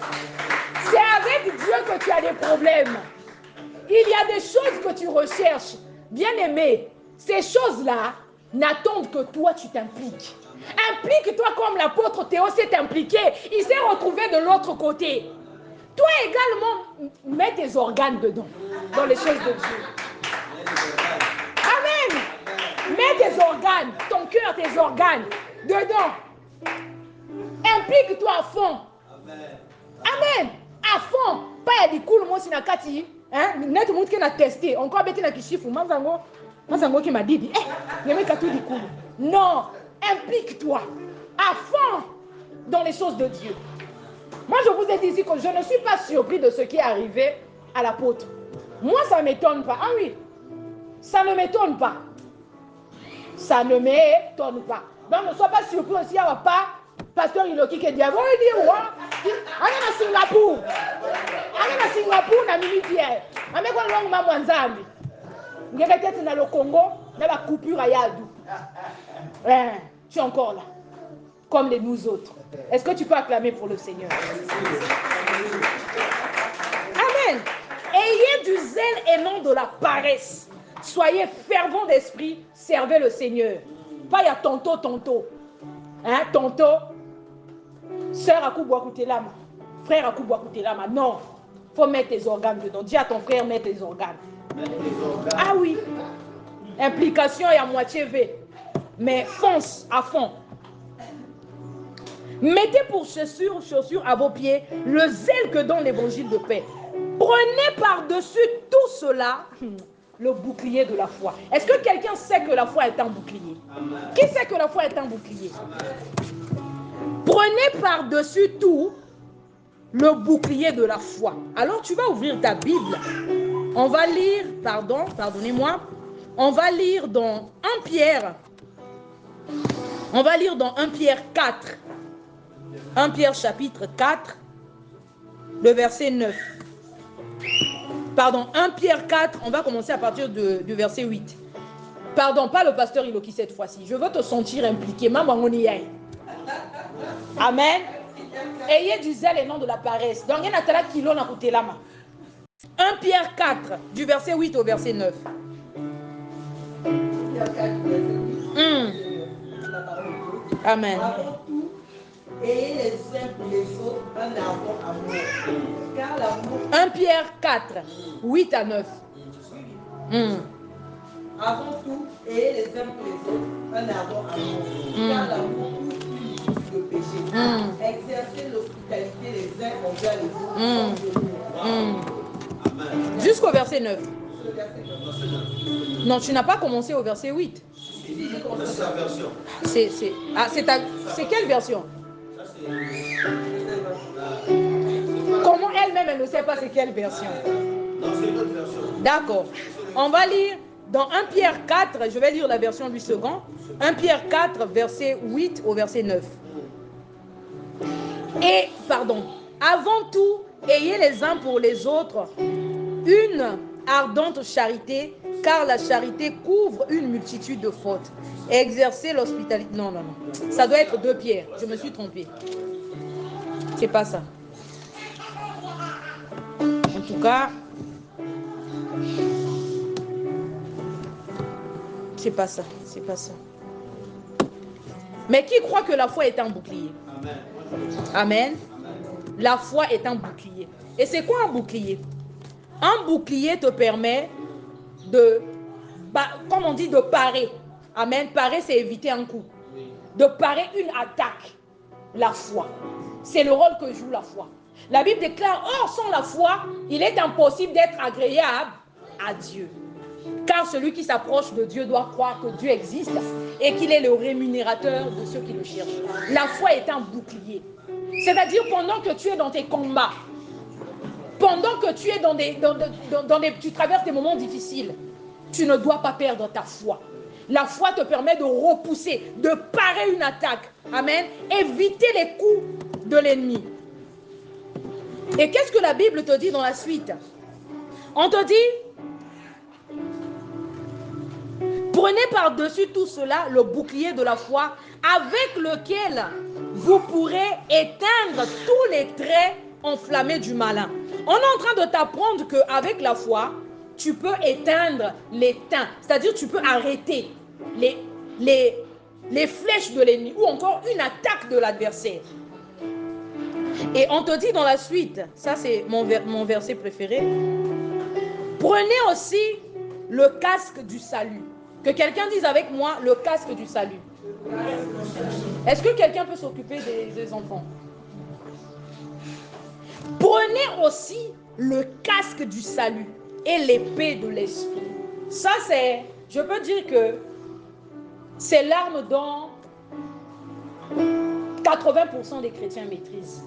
C'est avec Dieu que tu as des problèmes. Il y a des choses que tu recherches. Bien-aimé, ces choses-là n'attendent que toi tu t'impliques. Implique-toi comme l'apôtre Théo s'est impliqué. Il s'est retrouvé de l'autre côté. Toi également, mets tes organes dedans, dans les choses de Dieu. Amen. Mets tes organes, ton cœur, tes organes, dedans. Implique-toi à fond. Amen. À fond. Pas des coups, moi, si na kati. Net monde qui a testé. Encore bête na kishifu. Manzango qui m'a dit, ne mets qu'à tout du coup. Non. Implique-toi à fond dans les choses de Dieu. Moi, je vous ai dit ici que je ne suis pas surpris de ce qui est arrivé à l'apôtre. Moi, ça ne m'étonne pas. Ah oui. Ça ne m'étonne pas. Ça ne m'étonne pas. Donc, ne sois pas surpris aussi, il n'y a pas pasteur Iloki qui dit, allez à Singapour. Allez à Singapour, na militaire. Allez à longue maman Nzambi. Vous avez peut-être dans le Congo, dans la coupure à Yadou. Tu es encore là, comme les nous autres. Est-ce que tu peux acclamer pour le Seigneur? Amen. Ayez du zèle et non de la paresse. Soyez fervents d'esprit, servez le Seigneur. Pas il y a tonto. Tonto. Sœur Akouboua Koutelama. Frère Akouboua Koutelama. Non. Il faut mettre tes organes dedans. Dis à ton frère, mets tes organes. Ah oui. Implication est à moitié V. Mais fonce à fond. Mettez pour chaussures à vos pieds le zèle que donne l'évangile de paix. Prenez par-dessus tout cela le bouclier de la foi. Est-ce que quelqu'un sait que la foi est un bouclier? Qui sait que la foi est un bouclier? Prenez par-dessus tout le bouclier de la foi. Alors tu vas ouvrir ta Bible. On va lire, pardonnez-moi. On va lire dans 1 Pierre. On va lire dans 1 Pierre 4. 1 Pierre chapitre 4, le verset 9. Pardon, 1 Pierre 4, on va commencer à partir du verset 8. Pardon, pas le pasteur Iloki cette fois-ci. Je veux te sentir impliqué. Amen. Ayez du zèle et non de la paresse. Donc, il y a un kilo dans côté là. 1 Pierre 4, du verset 8 au verset 9. Amen. Avant tout, ayez les uns pour les autres un ardent amour. Car l'amour. 1 Pierre 4, 8 à 9. Avant tout, ayez les uns pour les autres un ardent amour. Car l'amour couvre le péché. Exercez l'hospitalité les uns envers les autres. Jusqu'au verset 9. Non, tu n'as pas commencé au verset 8. C'est quelle version? Comment elle-même, elle ne sait pas c'est quelle version? D'accord. On va lire dans 1 Pierre 4, je vais lire la version 8 secondes. 1 Pierre 4, verset 8 au verset 9. Et, avant tout, ayez les uns pour les autres une ardente charité, car la charité couvre une multitude de fautes. Exercez l'hospitalité. Non. Ça doit être 2 Pierre. Je me suis trompée. C'est pas ça. En tout cas, c'est pas ça. Mais qui croit que la foi est un bouclier? Amen. La foi est un bouclier. Et c'est quoi un bouclier? Un bouclier te permet de, comme on dit, de parer. Amen. Parer, c'est éviter un coup. De parer une attaque. La foi. C'est le rôle que joue la foi. La Bible déclare, or sans la foi, il est impossible d'être agréable à Dieu. Car celui qui s'approche de Dieu doit croire que Dieu existe et qu'il est le rémunérateur de ceux qui le cherchent. La foi est un bouclier. C'est-à-dire pendant que tu es dans tes combats, pendant que tu es tu traverses des moments difficiles, tu ne dois pas perdre ta foi. La foi te permet de repousser, de parer une attaque. Amen. Éviter les coups de l'ennemi. Et qu'est-ce que la Bible te dit dans la suite? On te dit, prenez par-dessus tout cela le bouclier de la foi avec lequel vous pourrez éteindre tous les traits enflammés du malin. On est en train de t'apprendre qu'avec la foi, tu peux éteindre les teints, c'est-à-dire tu peux arrêter les flèches de l'ennemi ou encore une attaque de l'adversaire. Et on te dit dans la suite, ça c'est mon verset préféré, prenez aussi le casque du salut. Que quelqu'un dise avec moi le casque du salut. Est-ce que quelqu'un peut s'occuper des enfants? Prenez aussi le casque du salut et l'épée de l'esprit. Ça c'est, je peux dire que c'est l'arme dont 80% des chrétiens maîtrisent.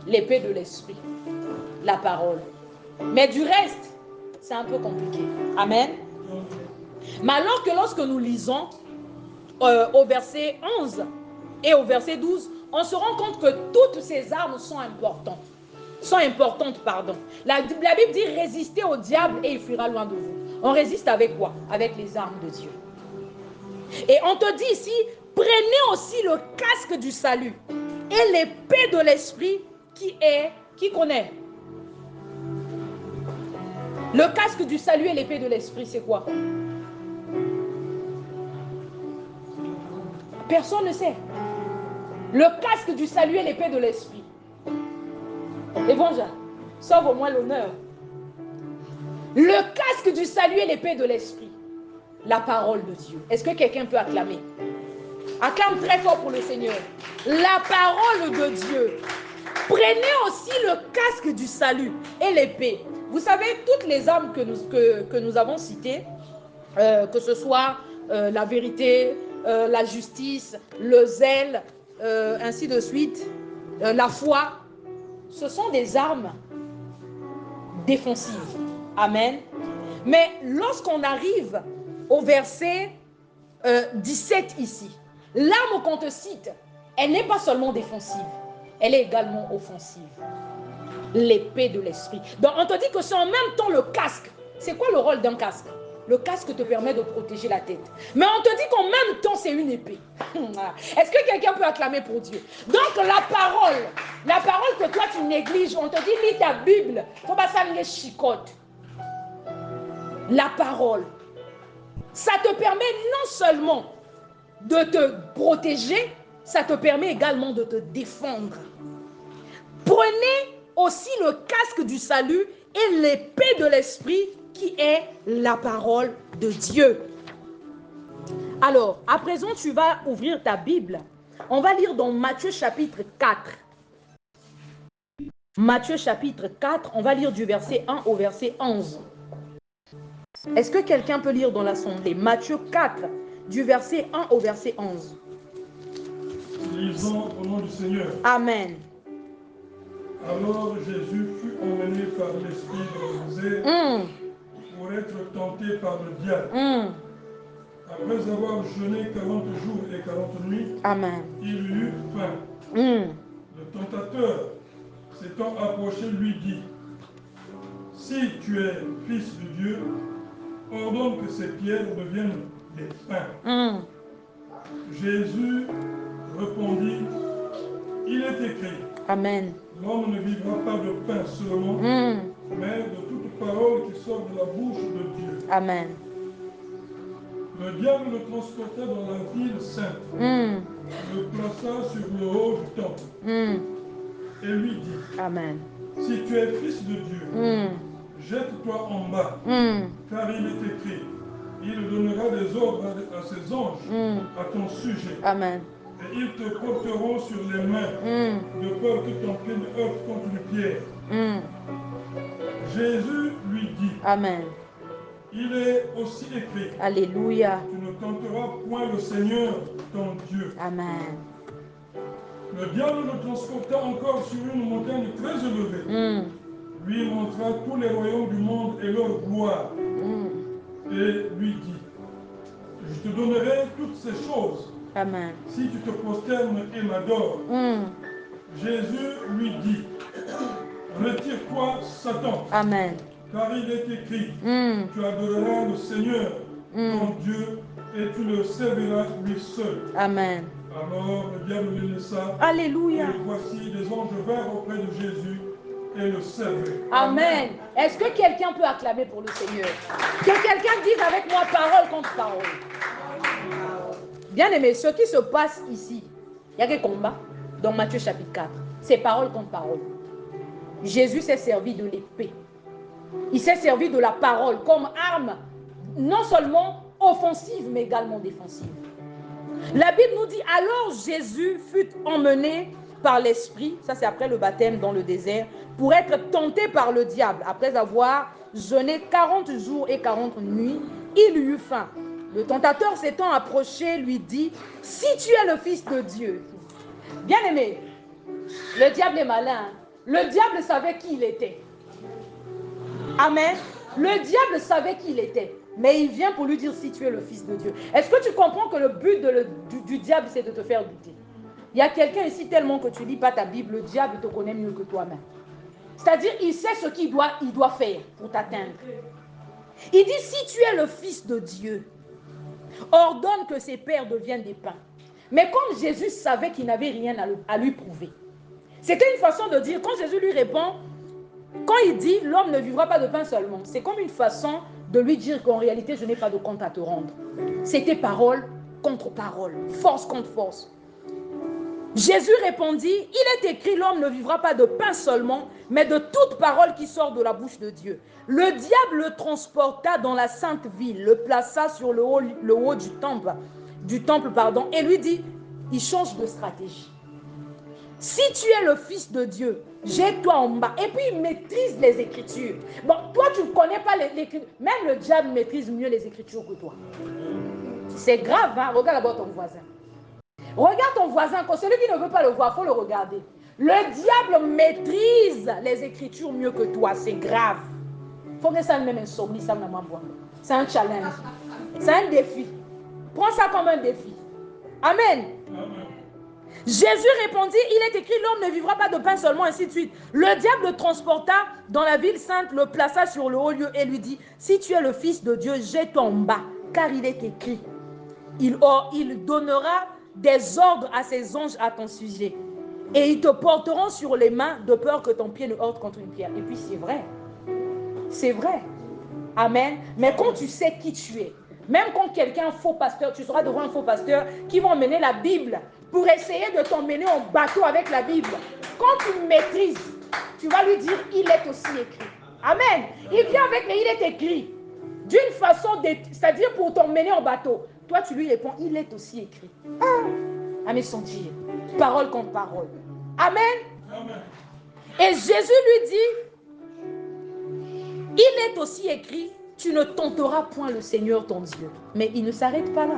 L'épée de l'esprit, la parole. Mais du reste, c'est un peu compliqué. Amen. Mais alors que lorsque nous lisons au verset 11 et au verset 12, on se rend compte que toutes ces armes sont importantes. La Bible dit résister au diable et il fuira loin de vous. On résiste avec quoi? Avec les armes de Dieu. Et on te dit ici, prenez aussi le casque du salut et l'épée de l'esprit qui connaît. Le casque du salut et l'épée de l'esprit, c'est quoi? Personne ne sait. Le casque du salut et l'épée de l'esprit. Évangile, sauve au moins l'honneur. Le casque du salut et l'épée de l'esprit. La parole de Dieu. Est-ce que quelqu'un peut acclamer? Acclame très fort pour le Seigneur. La parole de Dieu. Prenez aussi le casque du salut et l'épée. Vous savez, toutes les armes que nous avons citées, que ce soit la vérité, la justice, le zèle, ainsi de suite, la foi, ce sont des armes défensives. Amen. Mais lorsqu'on arrive au verset 17 ici, l'arme qu'on te cite, elle n'est pas seulement défensive, elle est également offensive. L'épée de l'esprit. Donc on te dit que c'est en même temps le casque. C'est quoi le rôle d'un casque? Le casque te permet de protéger la tête. Mais on te dit qu'en même temps c'est une épée. Est-ce que quelqu'un peut acclamer pour Dieu? Donc la parole que toi tu négliges, on te dit lis ta Bible. Faut pas ça les chicote. La parole, ça te permet non seulement de te protéger, ça te permet également de te défendre. Prenez aussi le casque du salut et l'épée de l'esprit qui est la parole de Dieu. Alors, à présent, tu vas ouvrir ta Bible. On va lire dans Matthieu chapitre 4. Matthieu chapitre 4, on va lire du verset 1 au verset 11. Est-ce que quelqu'un peut lire dans l'assemblée? Matthieu 4, du verset 1 au verset 11. Lisons au nom du Seigneur. Amen. Alors Jésus fut emmené par l'esprit de Moïse pour être tenté par le diable. Après avoir jeûné 40 jours et 40 nuits, Amen. Il eut faim. Le tentateur, s'étant approché, lui dit, si tu es fils de Dieu, ordonne que ces pierres deviennent des pains. Jésus répondit, il est écrit, Amen. L'homme ne vivra pas de pain seulement, mais de toute parole qui sort de la bouche de Dieu. Amen. Le diable le transporta dans la ville sainte, le plaça sur le haut du temple, et lui dit, Amen. si tu es fils de Dieu, jette-toi en bas, car il est écrit, il donnera des ordres à ses anges à ton sujet. Amen. Et ils te porteront sur les mains, de peur que ton pied ne heurte contre une pierre. Jésus lui dit, Amen. il est aussi écrit, Alléluia. tu ne tenteras point le Seigneur, ton Dieu. Amen. Le diable le transporta encore sur une montagne très élevée, lui montra tous les royaumes du monde et leur gloire, et lui dit, je te donnerai toutes ces choses, Amen. si tu te prosternes et m'adores. Jésus lui dit, retire-toi, Satan, Amen. car il est écrit, tu adoreras le Seigneur, ton Dieu, et tu le serviras lui seul. Amen. Alors le diable le laissa, Alléluia. et voici des anges vinrent auprès de Jésus et le servaient. Amen. Est-ce que quelqu'un peut acclamer pour le Seigneur? Que quelqu'un dise avec moi parole contre parole. Bien aimé, ce qui se passe ici, il y a des combats dans Matthieu chapitre 4. C'est parole contre parole. Jésus s'est servi de l'épée. Il s'est servi de la parole comme arme, non seulement offensive, mais également défensive. La Bible nous dit, alors Jésus fut emmené par l'Esprit, ça c'est après le baptême dans le désert, pour être tenté par le diable. Après avoir jeûné 40 jours et 40 nuits, il eut faim. Le tentateur s'étant approché, lui dit, si tu es le Fils de Dieu. Bien aimé, le diable est malin. Le diable savait qui il était. Amen. Le diable savait qui il était. Mais il vient pour lui dire si tu es le Fils de Dieu. Est-ce que tu comprends que le but du diable, c'est de te faire douter? Il y a quelqu'un ici, tellement que tu ne lis pas ta Bible, le diable te connaît mieux que toi-même. C'est-à-dire, il sait ce qu'il doit faire pour t'atteindre. Il dit, si tu es le Fils de Dieu, ordonne que ces pierres deviennent des pains. Mais comme Jésus savait qu'il n'avait rien à lui prouver, c'était une façon de dire, quand Jésus lui répond, quand il dit, l'homme ne vivra pas de pain seulement, c'est comme une façon de lui dire qu'en réalité, je n'ai pas de compte à te rendre. C'était parole contre parole, force contre force. Jésus répondit, il est écrit, l'homme ne vivra pas de pain seulement, mais de toute parole qui sort de la bouche de Dieu. Le diable le transporta dans la sainte ville, le plaça sur le haut du temple, du temple, pardon, et lui dit, il change de stratégie. Si tu es le fils de Dieu, jette-toi en bas. Et puis il maîtrise les Écritures. Bon, toi tu ne connais pas les Écritures. Même le diable maîtrise mieux les Écritures que toi. C'est grave, hein? Regarde d'abord ton voisin. Regarde ton voisin, quand celui qui ne veut pas le voir, il faut le regarder. Le diable maîtrise les Écritures mieux que toi, c'est grave. Il faut que ça même insomnie, ça maman voit. C'est un challenge. C'est un défi. Prends ça comme un défi. Amen. Jésus répondit, il est écrit, l'homme ne vivra pas de pain seulement, ainsi de suite. Le diable le transporta dans la ville sainte, le plaça sur le haut lieu et lui dit, si tu es le fils de Dieu, jette-toi en bas, car il est écrit. Il donnera des ordres à ses anges à ton sujet. Et ils te porteront sur les mains de peur que ton pied ne heurte contre une pierre. Et puis c'est vrai. C'est vrai. Amen. Mais quand tu sais qui tu es, même quand quelqu'un, un faux pasteur, tu seras devant un faux pasteur qui va emmener la Bible pour essayer de t'emmener en bateau avec la Bible. Quand tu maîtrises, tu vas lui dire, il est aussi écrit. Amen. Il vient avec le, il est écrit. D'une façon, c'est-à-dire pour t'emmener en bateau. Toi, tu lui réponds, il est aussi écrit. À mes sentir. Parole contre parole. Amen. Amen. Et Jésus lui dit, il est aussi écrit, tu ne tenteras point le Seigneur ton Dieu. Mais il ne s'arrête pas là.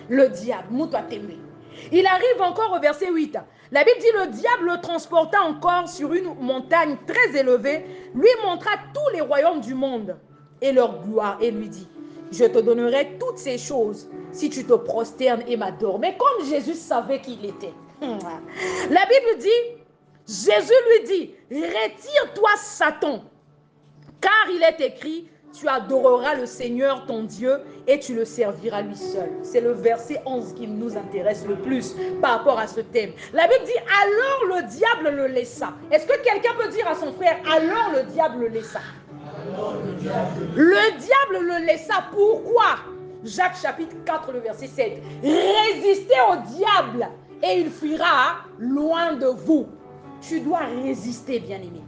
Le diable, mouton t'aimer. Il arrive encore au verset 8. La Bible dit, le diable le transporta encore sur une montagne très élevée, lui montra tous les royaumes du monde et leur gloire, et lui dit, je te donnerai toutes ces choses si tu te prosternes et m'adores. Mais comme Jésus savait qui il était, la Bible dit, Jésus lui dit, retire-toi Satan, car il est écrit, tu adoreras le Seigneur ton Dieu et tu le serviras lui seul. C'est le verset 11 qui nous intéresse le plus par rapport à ce thème. La Bible dit, alors le diable le laissa. Est-ce que quelqu'un peut dire à son frère, alors le diable le laissa? Le diable le laissa. Pourquoi? Jacques chapitre 4, le verset 7. Résistez au diable et il fuira loin de vous. Tu dois résister, bien-aimé.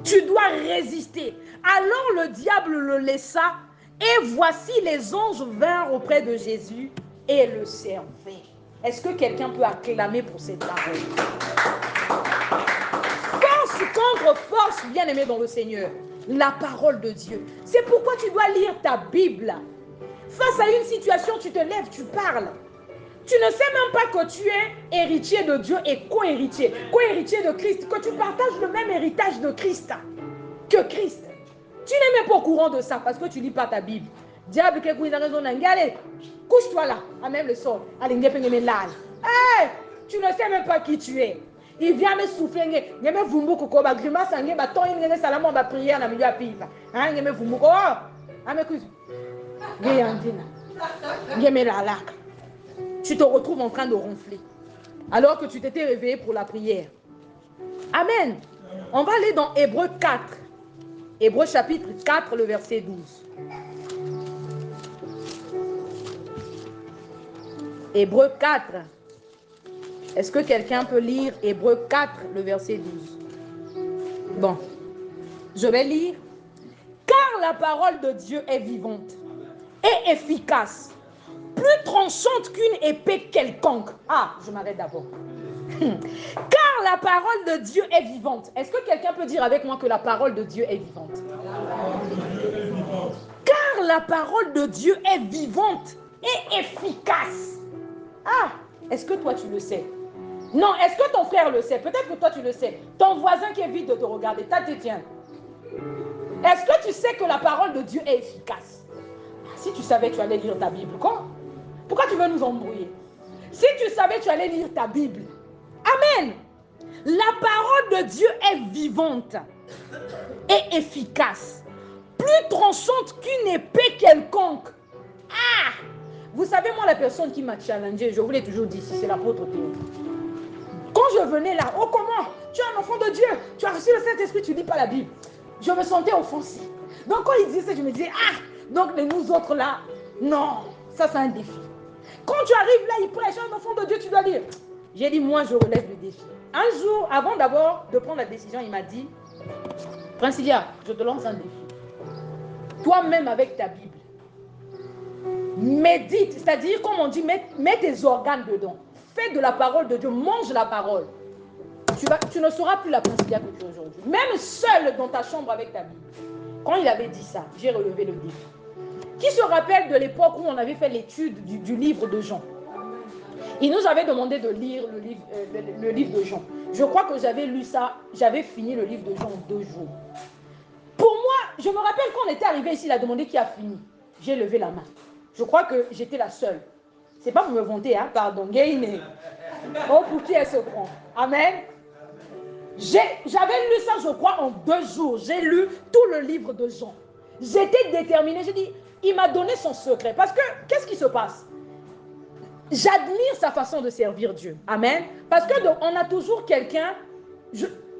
Tu dois résister. Alors le diable le laissa et voici les anges vinrent auprès de Jésus et le servaient. Est-ce que quelqu'un peut acclamer pour cette parole? Force contre force, bien-aimé dans le Seigneur. La parole de Dieu. C'est pourquoi tu dois lire ta Bible. Face à une situation, tu te lèves, tu parles. Tu ne sais même pas que tu es héritier de Dieu et co-héritier. Co-héritier de Christ. Que tu partages le même héritage de Christ que Christ. Tu n'es même pas au courant de ça parce que tu ne lis pas ta Bible. Diable, allez, couche-toi là, à même le sol. Allez, hey, tu ne sais même pas qui tu es. Il vient me souffler. Il me vumbu koko ba grimace ngé ba ton ngé salamo ba prière na milieu apiva. Hein, il me vumbu ko. Ah me kuzu. Ngé yandina. Ngé me la laka. Tu te retrouves en train de ronfler alors que tu t'étais réveillé pour la prière. Amen. On va aller dans Hébreux 4. Hébreux chapitre 4, le verset 12. Hébreux 4. Est-ce que quelqu'un peut lire Hébreux 4, le verset 12? Bon, je vais lire. Car la parole de Dieu est vivante et efficace, plus tranchante qu'une épée quelconque. Ah, je m'arrête d'abord. Car la parole de Dieu est vivante. Est-ce que quelqu'un peut dire avec moi que la parole de Dieu est vivante? Car la parole de Dieu est vivante et efficace. Ah, est-ce que toi tu le sais? Non, est-ce que ton frère le sait? Peut-être que toi tu le sais. Ton voisin qui est vide de te regarder, tiens. Est-ce que tu sais que la parole de Dieu est efficace? Si tu savais, tu allais lire ta Bible. Quoi? Pourquoi tu veux nous embrouiller? Si tu savais, tu allais lire ta Bible. Amen. La parole de Dieu est vivante et efficace, plus tranchante qu'une épée quelconque. Ah! Vous savez, moi, la personne qui m'a challengé, je vous l'ai toujours dit, c'est l'apôtre Théo. Quand je venais là, oh comment? Tu es un enfant de Dieu, tu as reçu le Saint-Esprit, tu ne lis pas la Bible. Je me sentais offensée. Donc quand il disait ça, je me disais, ah! Donc nous autres là, non, ça c'est un défi. Quand tu arrives là, il prêche, un enfant de Dieu, tu dois lire. J'ai dit, moi, je relève le défi. Un jour, avant d'abord de prendre la décision, il m'a dit, Princilia, je te lance un défi. Toi-même avec ta Bible, médite, c'est-à-dire, comme on dit, mets tes organes dedans. Fais de la parole de Dieu, mange la parole. Tu ne seras plus la Priscilla que tu es aujourd'hui. Même seul dans ta chambre avec ta Bible. Quand il avait dit ça, j'ai relevé le défi. Qui se rappelle de l'époque où on avait fait l'étude du livre de Jean? Il nous avait demandé de lire le livre de Jean. Je crois que j'avais lu ça, j'avais fini le livre de Jean en 2 jours. Pour moi, je me rappelle quand on était arrivé ici, il a demandé qui a fini. J'ai levé la main. Je crois que j'étais la seule. C'est pas pour me vanter, hein, pardon. Oh, pour qui elle se prend? Amen. J'avais lu ça, je crois, en 2 jours. J'ai lu tout le livre de Jean. J'étais déterminée. J'ai dit, il m'a donné son secret. Parce que, qu'est-ce qui se passe? J'admire sa façon de servir Dieu. Amen. Parce qu'on a toujours quelqu'un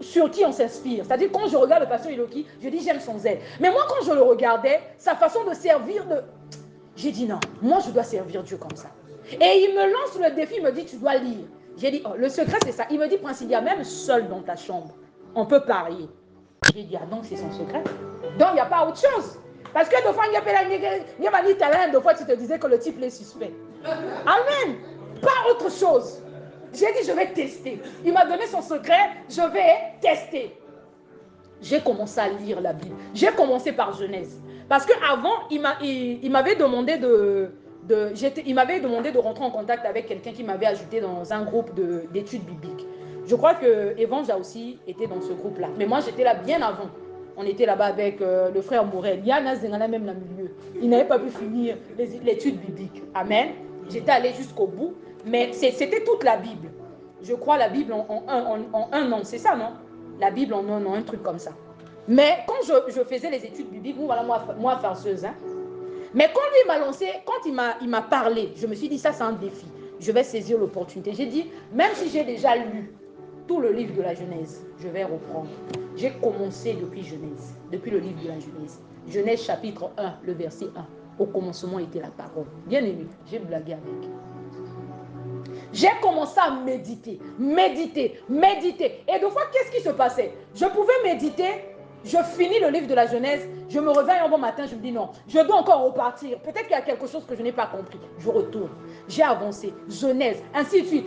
sur qui on s'inspire. C'est-à-dire, quand je regarde le pasteur Iloki, je dis, j'aime son zèle. Mais moi, quand je le regardais, sa façon de servir, j'ai dit, non, moi, je dois servir Dieu comme ça. Et il me lance le défi, il me dit, tu dois lire. J'ai dit, oh, le secret, c'est ça. Il me dit, Princilia, même seul dans ta chambre, on peut parier. J'ai dit, ah donc, c'est son secret. Donc, il n'y a pas autre chose. Parce que deux fois, il y a talent, deux fois, tu te disais que le type est suspect. Amen. Pas autre chose. J'ai dit, je vais tester. Il m'a donné son secret, je vais tester. J'ai commencé à lire la Bible. J'ai commencé par Genèse. Parce qu'avant, il m'avait demandé il m'avait demandé de rentrer en contact avec quelqu'un qui m'avait ajouté dans un groupe d'études bibliques. Je crois que Evans a aussi été dans ce groupe-là. Mais moi, j'étais là bien avant. On était là-bas avec le frère Morel. Yana Zengana même dans le milieu. Il n'avait pas pu finir l'étude biblique. Amen. J'étais allée jusqu'au bout. Mais c'était toute la Bible. Je crois la Bible en un an. C'est ça, non? La Bible en un an, un truc comme ça. Mais quand je faisais les études bibliques, voilà, moi farceuse, hein. Mais quand lui m'a lancé, quand il m'a parlé, je me suis dit, ça c'est un défi. Je vais saisir l'opportunité. J'ai dit, même si j'ai déjà lu tout le livre de la Genèse, je vais reprendre. J'ai commencé depuis Genèse, depuis le livre de la Genèse. Genèse chapitre 1, le verset 1. Au commencement était la parole. Bien aimé, j'ai blagué avec. J'ai commencé à méditer. Et deux fois, qu'est-ce qui se passait? Je pouvais méditer. Je finis le livre de la Genèse, je me réveille un bon matin, je me dis non, je dois encore repartir. Peut-être qu'il y a quelque chose que je n'ai pas compris. Je retourne. J'ai avancé. Genèse, ainsi de suite.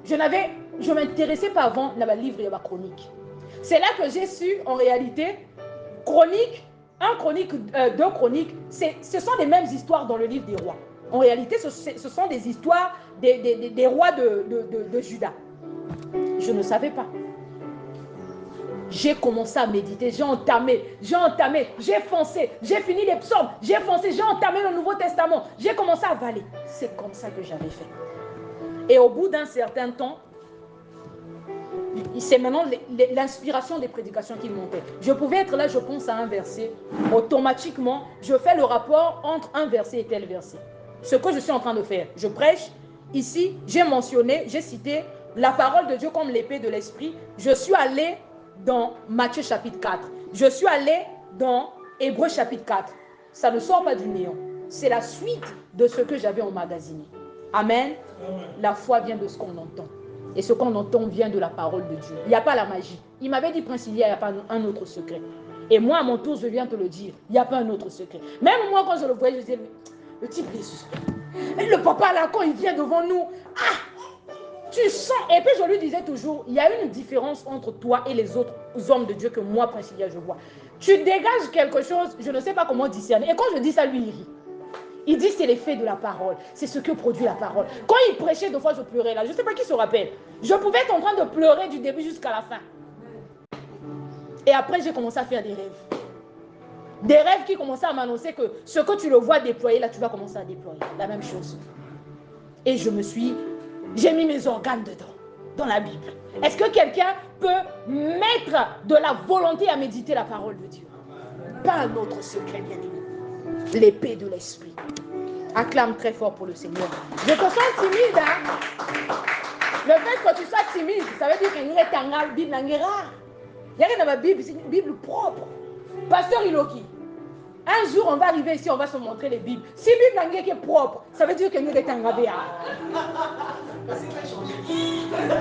Je ne m'intéressais pas avant dans le livre de la chronique. C'est là que j'ai su, en réalité, chronique, 1 chronique, 2 chroniques, ce sont les mêmes histoires dans le livre des rois. En réalité, ce sont des histoires des rois de Juda. Je ne savais pas. J'ai commencé à méditer, j'ai entamé, j'ai foncé, j'ai fini les psaumes, j'ai foncé, j'ai entamé le Nouveau Testament, j'ai commencé à avaler. C'est comme ça que j'avais fait. Et au bout d'un certain temps, c'est maintenant l'inspiration des prédications qui montait. Je pouvais être là, je pense à un verset, automatiquement, je fais le rapport entre un verset et tel verset. Ce que je suis en train de faire, je prêche, ici, j'ai mentionné, j'ai cité la parole de Dieu comme l'épée de l'esprit. Je suis allé dans Matthieu chapitre 4. Je suis allé dans Hébreux chapitre 4. Ça ne sort pas du néant. C'est la suite de ce que j'avais emmagasiné. Amen. La foi vient de ce qu'on entend. Et ce qu'on entend vient de la parole de Dieu. Il n'y a pas la magie. Il m'avait dit, Prince, il n'y a pas un autre secret. Et moi, à mon tour, je viens te le dire. Il n'y a pas un autre secret. Même moi, quand je le voyais, je disais, le type est suspect. Et le papa, là, quand il vient devant nous, tu sens, et puis je lui disais toujours, il y a une différence entre toi et les autres hommes de Dieu que moi, Princilia, je vois. Tu dégages quelque chose, je ne sais pas comment discerner. Et quand je dis ça, lui, il rit. Il dit, c'est l'effet de la parole. C'est ce que produit la parole. Quand il prêchait, deux fois, je pleurais là. Je ne sais pas qui se rappelle. Je pouvais être en train de pleurer du début jusqu'à la fin. Et après, j'ai commencé à faire des rêves. Des rêves qui commençaient à m'annoncer que ce que tu le vois déployer, là, tu vas commencer à déployer. La même chose. Et j'ai mis mes organes dedans, dans la Bible. Est-ce que quelqu'un peut mettre de la volonté à méditer la parole de Dieu? Pas un autre secret, bien aimé. L'épée de l'esprit. Acclame très fort pour le Seigneur. Je te sens timide, hein? Le fait que tu sois timide, ça veut dire qu'il y a une Bible rare. Il y a rien dans ma Bible, c'est une Bible propre. Pasteur Iloki, un jour on va arriver ici, on va se montrer les Bibles. Si la Bible est propre, ça veut dire qu'il y a une engagée.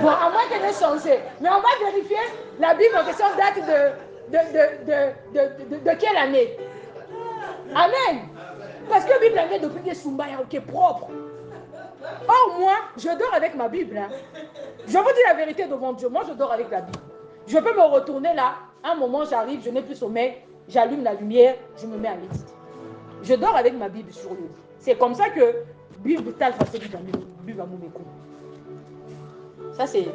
Bon, à moins qu'elle ait changé. Mais on va vérifier la Bible en question date de quelle année? Amen. Parce que la Bible est depuis des Soumbaya qui est propre. Or, moi, je dors avec ma Bible. Hein. Je vous dis la vérité devant Dieu. Moi, je dors avec la Bible. Je peux me retourner là. Un moment, j'arrive, je n'ai plus sommeil. J'allume la lumière, je me mets à méditer. Je dors avec ma Bible sur le lit. C'est comme ça que Bible tal facile dans Bible à Moumeko. Ça c'est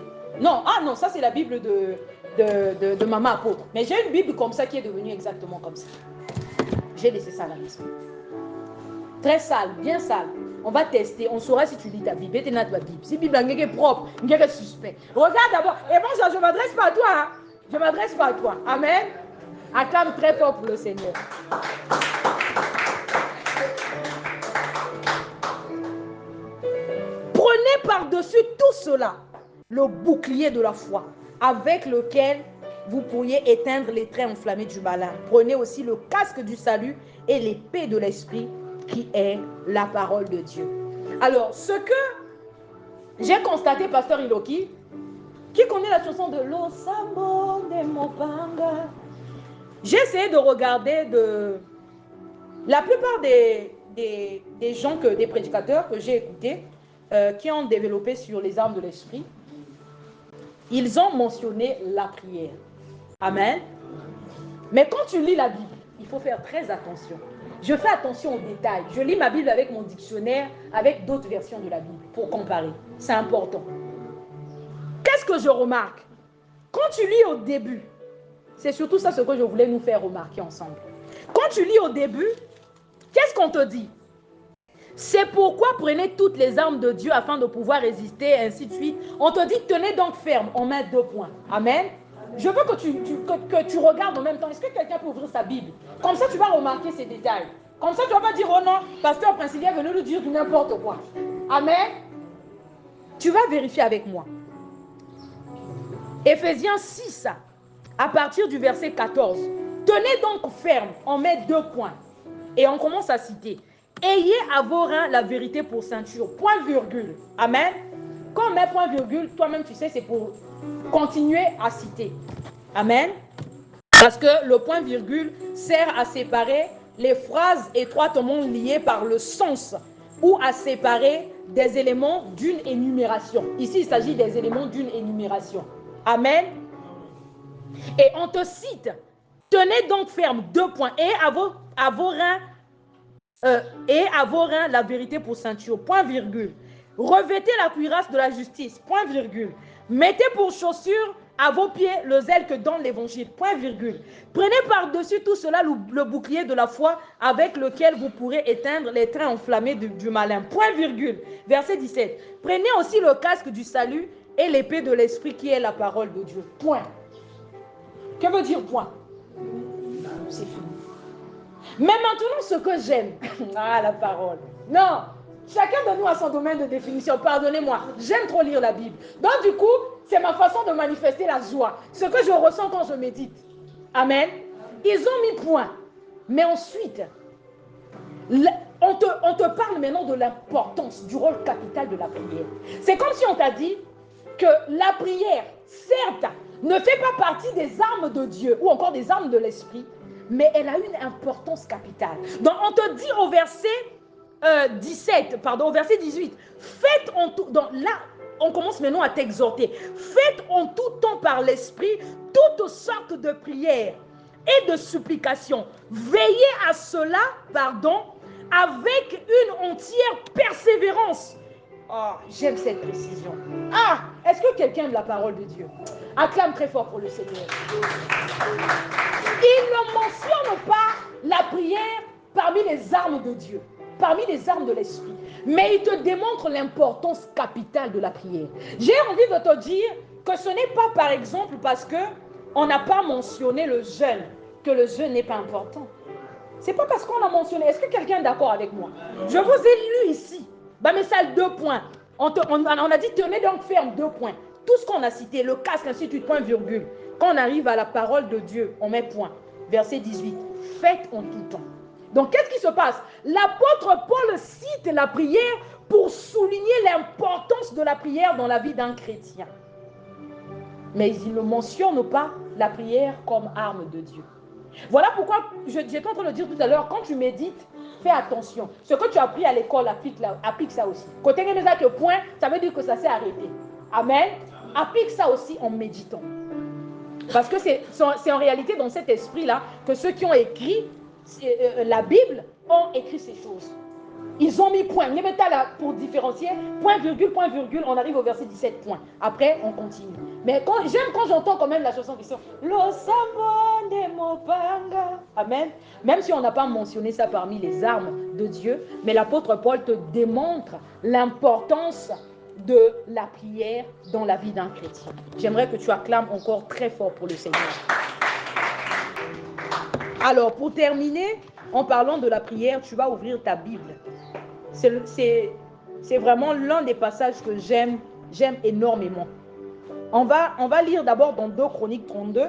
non, non, ça c'est la Bible de maman apôtre. Mais j'ai une Bible comme ça qui est devenue exactement comme ça. J'ai laissé ça à la maison. Très sale, bien sale. On va tester, on saura si tu lis ta Bible. Et tu ta Bible. Si la Bible est propre, il est suspect. Regarde d'abord. Et bon, je ne m'adresse pas à toi. Hein. Je ne m'adresse pas à toi. Amen. Acclame très fort pour le Seigneur. Prenez par-dessus tout cela le bouclier de la foi avec lequel vous pourriez éteindre les traits enflammés du malin. Prenez aussi le casque du salut et l'épée de l'esprit qui est la parole de Dieu. Alors, ce que j'ai constaté, pasteur Iloki, qui connaît la chanson de L'Osambo de Mopanga, j'ai essayé de regarder la plupart des gens, des prédicateurs que j'ai écoutés, qui ont développé sur les armes de l'esprit, ils ont mentionné la prière. Amen. Mais quand tu lis la Bible, il faut faire très attention. Je fais attention aux détails. Je lis ma Bible avec mon dictionnaire, avec d'autres versions de la Bible, pour comparer. C'est important. Qu'est-ce que je remarque? Quand tu lis au début, c'est surtout ça ce que je voulais nous faire remarquer ensemble. Quand tu lis au début, qu'est-ce qu'on te dit? C'est pourquoi prenez toutes les armes de Dieu afin de pouvoir résister, ainsi de suite. On te dit, tenez donc ferme, on met 2 points. Amen. Je veux que tu regardes en même temps. Est-ce que quelqu'un peut ouvrir sa Bible? Comme ça, tu vas remarquer ces détails. Comme ça, tu ne vas pas dire, oh non, pasteur Principien est venu nous dire du n'importe quoi. Amen. Tu vas vérifier avec moi. Éphésiens 6, à partir du verset 14. Tenez donc ferme, on met 2 points. Et on commence à citer. Ayez à vos reins la vérité pour ceinture. Point virgule. Amen. Quand on met point virgule, toi-même tu sais, c'est pour continuer à citer. Amen. Parce que le point virgule sert à séparer les phrases étroitement liées par le sens ou à séparer des éléments d'une énumération. Ici, il s'agit des éléments d'une énumération. Amen. Et on te cite. Tenez donc ferme 2 points. Et à vos reins, la vérité pour ceinture. Point virgule. Revêtez la cuirasse de la justice. Point virgule. Mettez pour chaussure à vos pieds le zèle que donne l'évangile. Point virgule. Prenez par-dessus tout cela le bouclier de la foi avec lequel vous pourrez éteindre les traits enflammés du malin. Point virgule. Verset 17. Prenez aussi le casque du salut et l'épée de l'esprit qui est la parole de Dieu. Point. Que veut dire point? C'est fini. Mais maintenant, ce que j'aime, la parole. Non, chacun de nous a son domaine de définition. Pardonnez-moi, j'aime trop lire la Bible. Donc du coup, c'est ma façon de manifester la joie. Ce que je ressens quand je médite. Amen. Ils ont mis point. Mais ensuite, on te parle maintenant de l'importance, du rôle capital de la prière. C'est comme si on t'a dit que la prière, certes, ne fait pas partie des armes de Dieu ou encore des armes de l'esprit, mais elle a une importance capitale. Donc on te dit au verset 18, faites en tout, donc là on commence maintenant à t'exhorter, faites en tout temps par l'esprit toutes sortes de prières et de supplications. Veillez à cela, avec une entière persévérance. Oh, j'aime cette précision. Est-ce que quelqu'un aime la parole de Dieu? Acclame très fort pour le Seigneur. Il ne mentionne pas la prière parmi les armes de Dieu, parmi les armes de l'esprit, mais il te démontre l'importance capitale de la prière. J'ai envie de te dire que ce n'est pas par exemple parce qu'on n'a pas mentionné le jeûne que le jeûne n'est pas important. Ce n'est pas parce qu'on a mentionné. Est-ce que quelqu'un est d'accord avec moi? Je vous ai lu ici. Message 2 points. On a dit tenez donc ferme 2 points. Tout ce qu'on a cité, le casque, ainsi de suite, point virgule. Quand on arrive à la parole de Dieu, on met point. Verset 18. Faites en tout temps. Donc qu'est-ce qui se passe? L'apôtre Paul cite la prière pour souligner l'importance de la prière dans la vie d'un chrétien. Mais il ne mentionne pas la prière comme arme de Dieu. Voilà pourquoi j'étais en train de dire tout à l'heure, quand tu médites, fais attention. Ce que tu as appris à l'école, applique ça aussi. Côté que point, ça veut dire que ça s'est arrêté. Amen. Applique ça aussi en méditant. Parce que c'est en réalité dans cet esprit-là que ceux qui ont écrit la Bible ont écrit ces choses. Ils ont mis point. Là pour différencier, point, virgule, on arrive au verset 17, point. Après, on continue. Mais j'aime quand j'entends quand même la chanson qui sort. Lo sabon de mopanga. Amen. Même si on n'a pas mentionné ça parmi les armes de Dieu, mais l'apôtre Paul te démontre l'importance de la prière dans la vie d'un chrétien. J'aimerais que tu acclames encore très fort pour le Seigneur. Alors, pour terminer, en parlant de la prière, tu vas ouvrir ta Bible. C'est vraiment l'un des passages que j'aime énormément. On va lire d'abord dans 2 Chroniques 32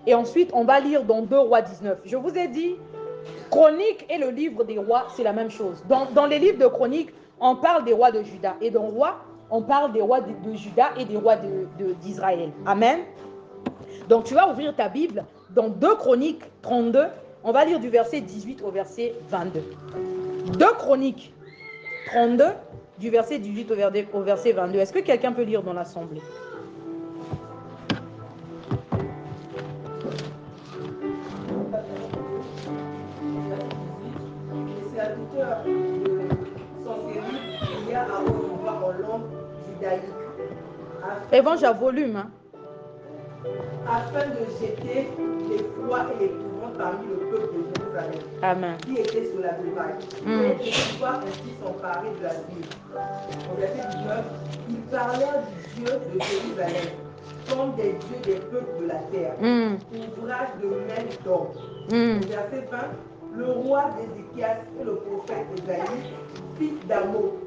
et ensuite on va lire dans 2 Rois 19. Je vous ai dit, Chroniques et le livre des rois, c'est la même chose. Dans les livres de Chroniques, on parle des rois de Juda et dans Rois, on parle des rois de Juda et des rois d'Israël. Amen. Donc tu vas ouvrir ta Bible dans 2 Chroniques 32. On va lire du verset 18 au verset 22. 2 Chroniques 32, du verset 18 au verset 22. Est-ce que quelqu'un peut lire dans l'Assemblée? Les serviteurs de Sanchéribe prièrent à haute voix en langue judaïque. Évangile à volume. Hein? Afin de jeter l'effroi et l'épouvante parmi le peuple de Jérusalem. Amen. Qui était sur la muraille. Et de pouvoir ainsi s'emparer de la ville. Au verset 19, ils parlèrent du Dieu de Jérusalem, comme des dieux des peuples de la terre, ouvrage de main d'homme. Au verset 20, le roi d'Ézéchias et le prophète Ésaïe, fils d'Amo,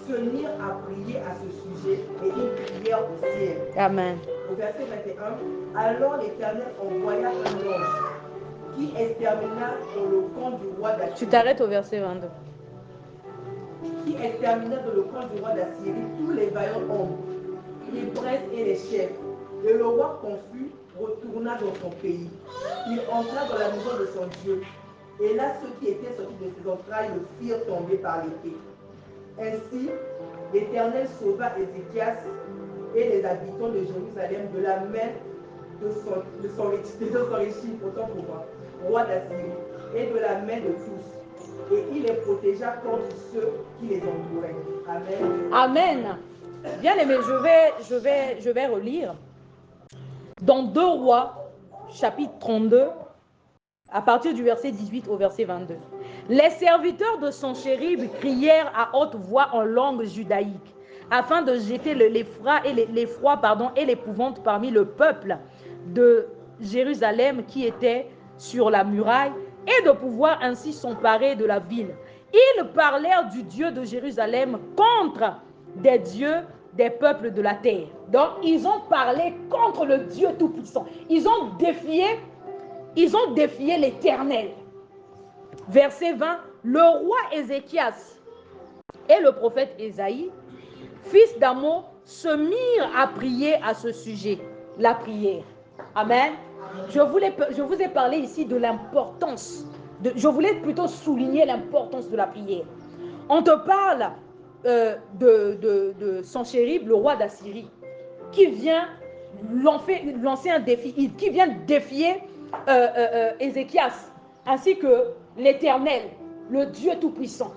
se mirent à prier à ce sujet et ils prièrent au ciel. Amen. Au verset 21, alors l'Éternel envoya un ange qui extermina dans le camp du roi d'Assyrie. Tu t'arrêtes au verset 22. Qui extermina dans le camp du roi d'Assyrie tous les vaillants hommes, les princes et les chefs. Et le roi confus retourna dans son pays. Il entra dans la maison de son Dieu. Et là, ceux qui étaient sortis de ses entrailles le firent tomber par l'épée. Ainsi, l'Éternel sauva Ézéchias et les habitants de Jérusalem de la main de son régime, autant pour moi, roi d'Assyrie, et de la main de tous. Et il les protégea contre ceux qui les entouraient. Amen. Amen. Bien aimé, je vais relire. Dans 2 Rois, chapitre 32, à partir du verset 18 au verset 22. Les serviteurs de Sanchéribe crièrent à haute voix en langue judaïque, afin de jeter l'effroi et l'épouvante parmi le peuple de Jérusalem qui était sur la muraille, et de pouvoir ainsi s'emparer de la ville. Ils parlèrent du Dieu de Jérusalem contre des dieux des peuples de la terre. Donc, ils ont parlé contre le Dieu Tout-Puissant. Ils ont défié l'Éternel. Verset 20, le roi Ézéchias et le prophète Ésaïe, fils d'Amo, se mirent à prier à ce sujet, la prière. Amen. Je vous ai parlé ici de l'importance, je voulais plutôt souligner l'importance de la prière. On te parle de Sanchéribe, le roi d'Assyrie, qui vient lancer un défi, qui vient défier Ézéchias, ainsi que l'Éternel, le Dieu Tout-Puissant,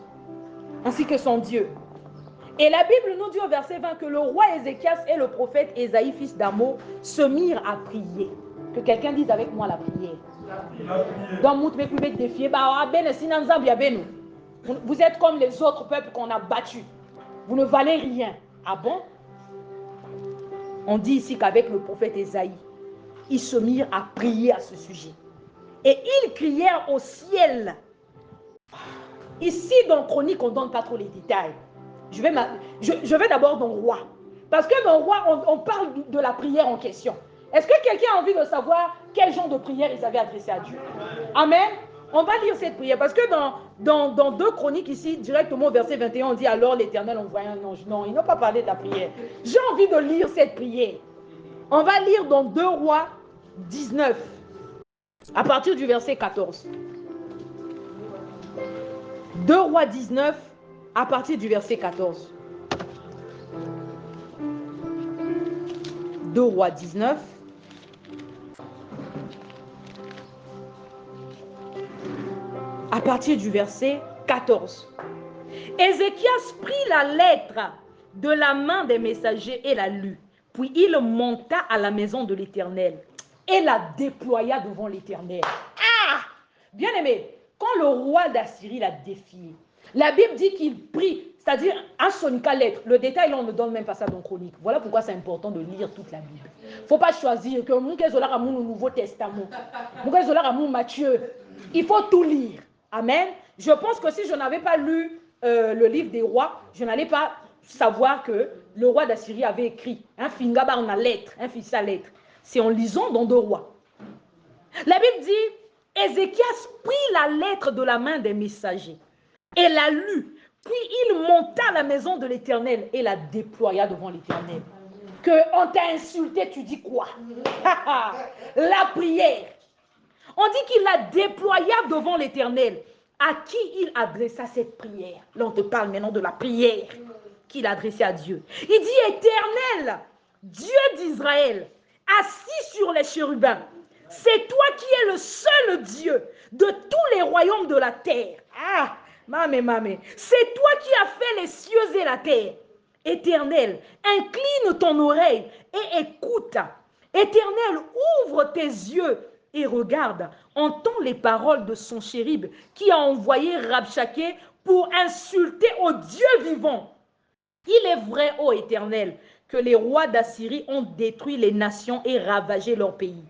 ainsi que son Dieu. Et la Bible nous dit au verset 20 que le roi Ézéchias et le prophète Ésaïe, fils d'Amo, se mirent à prier. Que quelqu'un dise avec moi la prière. Donc, vous êtes comme les autres peuples qu'on a battus. Vous ne valez rien. Ah bon? On dit ici qu'avec le prophète Ésaïe, ils se mirent à prier à ce sujet. Et ils crièrent au ciel. Ici, dans Chronique, on ne donne pas trop les détails. Je vais d'abord dans Roi. Parce que dans Roi, on parle de la prière en question. Est-ce que quelqu'un a envie de savoir quel genre de prière ils avaient adressé à Dieu? Amen. On va lire cette prière. Parce que dans 2 Chroniques, ici, directement au verset 21, on dit alors l'Éternel envoya un ange. Non, ils n'ont pas parlé de la prière. J'ai envie de lire cette prière. On va lire dans 2 Rois 19. À partir du verset 14. 2 Rois 19, à partir du verset 14. 2 Rois 19. À partir du verset 14. Ézéchias prit la lettre de la main des messagers et la lut. Puis il monta à la maison de l'Éternel et la déploya devant l'Éternel. Ah! Bien-aimé, quand le roi d'Assyrie l'a défié, la Bible dit qu'il prit, c'est-à-dire un sonica lettre. Le détail, là, on ne donne même pas ça dans Chronique. Voilà pourquoi c'est important de lire toute la Bible. Il ne faut pas choisir que mon Nouveau Testament, mon Matthieu. Il faut tout lire. Amen. Je pense que si je n'avais pas lu le livre des rois, je n'allais pas savoir que le roi d'Assyrie avait écrit un fingabar en lettre, un fils à lettre. C'est en lisant dans 2 rois. La Bible dit, Ézéchias prit la lettre de la main des messagers et la lut. Puis il monta à la maison de l'Éternel et la déploya devant l'Éternel. On t'a insulté, tu dis quoi? La prière. On dit qu'il la déploya devant l'Éternel. À qui il adressa cette prière? Là, on te parle maintenant de la prière qu'il adressait à Dieu. Il dit, Éternel, Dieu d'Israël, assis sur les chérubins, c'est toi qui es le seul Dieu de tous les royaumes de la terre. Ah, mamé, c'est toi qui as fait les cieux et la terre. Éternel, incline ton oreille et écoute. Éternel, ouvre tes yeux et regarde, entends les paroles de son chérib qui a envoyé Rabshakeh pour insulter au Dieu vivant. Il est vrai, ô Éternel, que les rois d'Assyrie ont détruit les nations et ravagé leur pays,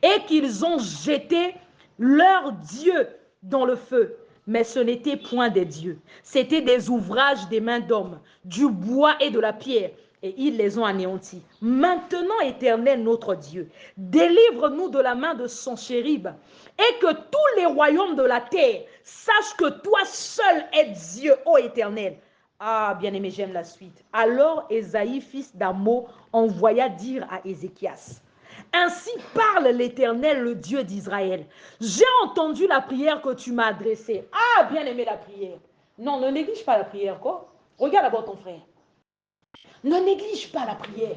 et qu'ils ont jeté leurs dieux dans le feu. Mais ce n'était point des dieux, c'était des ouvrages des mains d'hommes, du bois et de la pierre, et ils les ont anéantis. Maintenant, Éternel, notre Dieu, délivre-nous de la main de son chérib, et que tous les royaumes de la terre sachent que toi seul es Dieu, ô Éternel. Ah, bien-aimé, j'aime la suite. Alors Ésaïe, fils d'Amo, envoya dire à Ézéchias, ainsi parle l'Éternel, le Dieu d'Israël. J'ai entendu la prière que tu m'as adressée. Ah, bien aimé la prière. Non, ne néglige pas la prière, quoi. Regarde d'abord ton frère. Ne néglige pas la prière.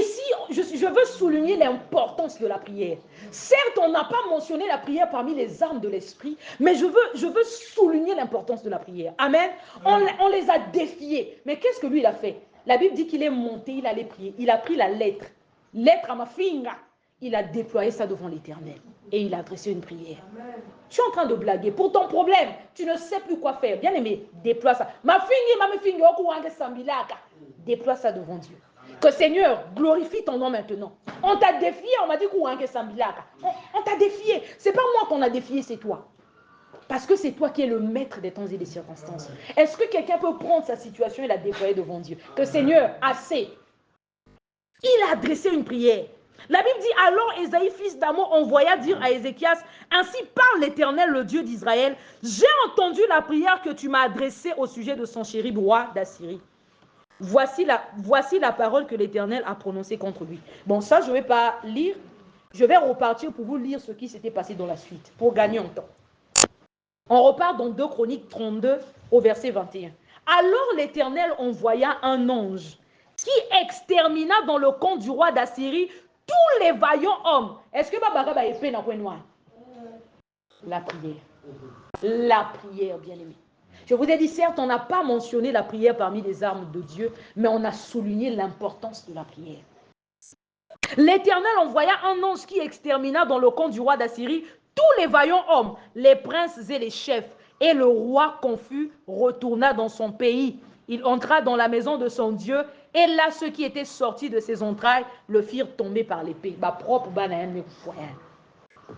Ici, je veux souligner l'importance de la prière. Certes, on n'a pas mentionné la prière parmi les armes de l'esprit, mais je veux souligner l'importance de la prière. Amen. On les a défiés. Mais qu'est-ce que lui, il a fait? La Bible dit qu'il est monté, il allait prier. Il a pris la lettre. Lettre à ma finga. Il a déployé ça devant l'Éternel. Et il a adressé une prière. Amen. Tu es en train de blaguer. Pour ton problème, tu ne sais plus quoi faire. Bien aimé, déploie ça. Ma finga, déploie ça devant Dieu. Que Seigneur, glorifie ton nom maintenant. On t'a défié, on m'a dit on t'a défié. C'est pas moi qu'on a défié, c'est toi. Parce que c'est toi qui es le maître des temps et des circonstances. Est-ce que quelqu'un peut prendre sa situation et la déployer devant Dieu? Que Seigneur, assez. Il a adressé une prière. La Bible dit, alors Ésaïe, fils d'Amo, envoya dire à Ézéchias, ainsi parle l'Éternel, le Dieu d'Israël, j'ai entendu la prière que tu m'as adressée au sujet de son chérib roi d'Assyrie. Voici la parole que l'Éternel a prononcée contre lui. Bon, ça, je ne vais pas lire. Je vais repartir pour vous lire ce qui s'était passé dans la suite, pour gagner en temps. On repart dans 2 Chroniques 32 au verset 21. Alors l'Éternel envoya un ange qui extermina dans le camp du roi d'Assyrie tous les vaillants hommes. Est-ce que Baba est fait dans le noir? La prière. La prière, bien-aimé. Je vous ai dit, certes, on n'a pas mentionné la prière parmi les armes de Dieu, mais on a souligné l'importance de la prière. L'Éternel envoya un ange qui extermina dans le camp du roi d'Assyrie tous les vaillants hommes, les princes et les chefs. Et le roi confus retourna dans son pays. Il entra dans la maison de son Dieu, et là, ceux qui étaient sortis de ses entrailles le firent tomber par l'épée.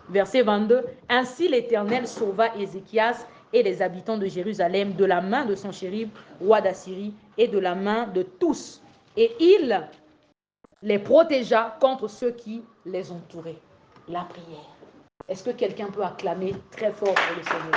Verset 22. Ainsi l'Éternel sauva Ézéchias et les habitants de Jérusalem de la main de son chérib, roi d'Assyrie, et de la main de tous. Et il les protégea contre ceux qui les entouraient. La prière. Est-ce que quelqu'un peut acclamer très fort pour le Seigneur?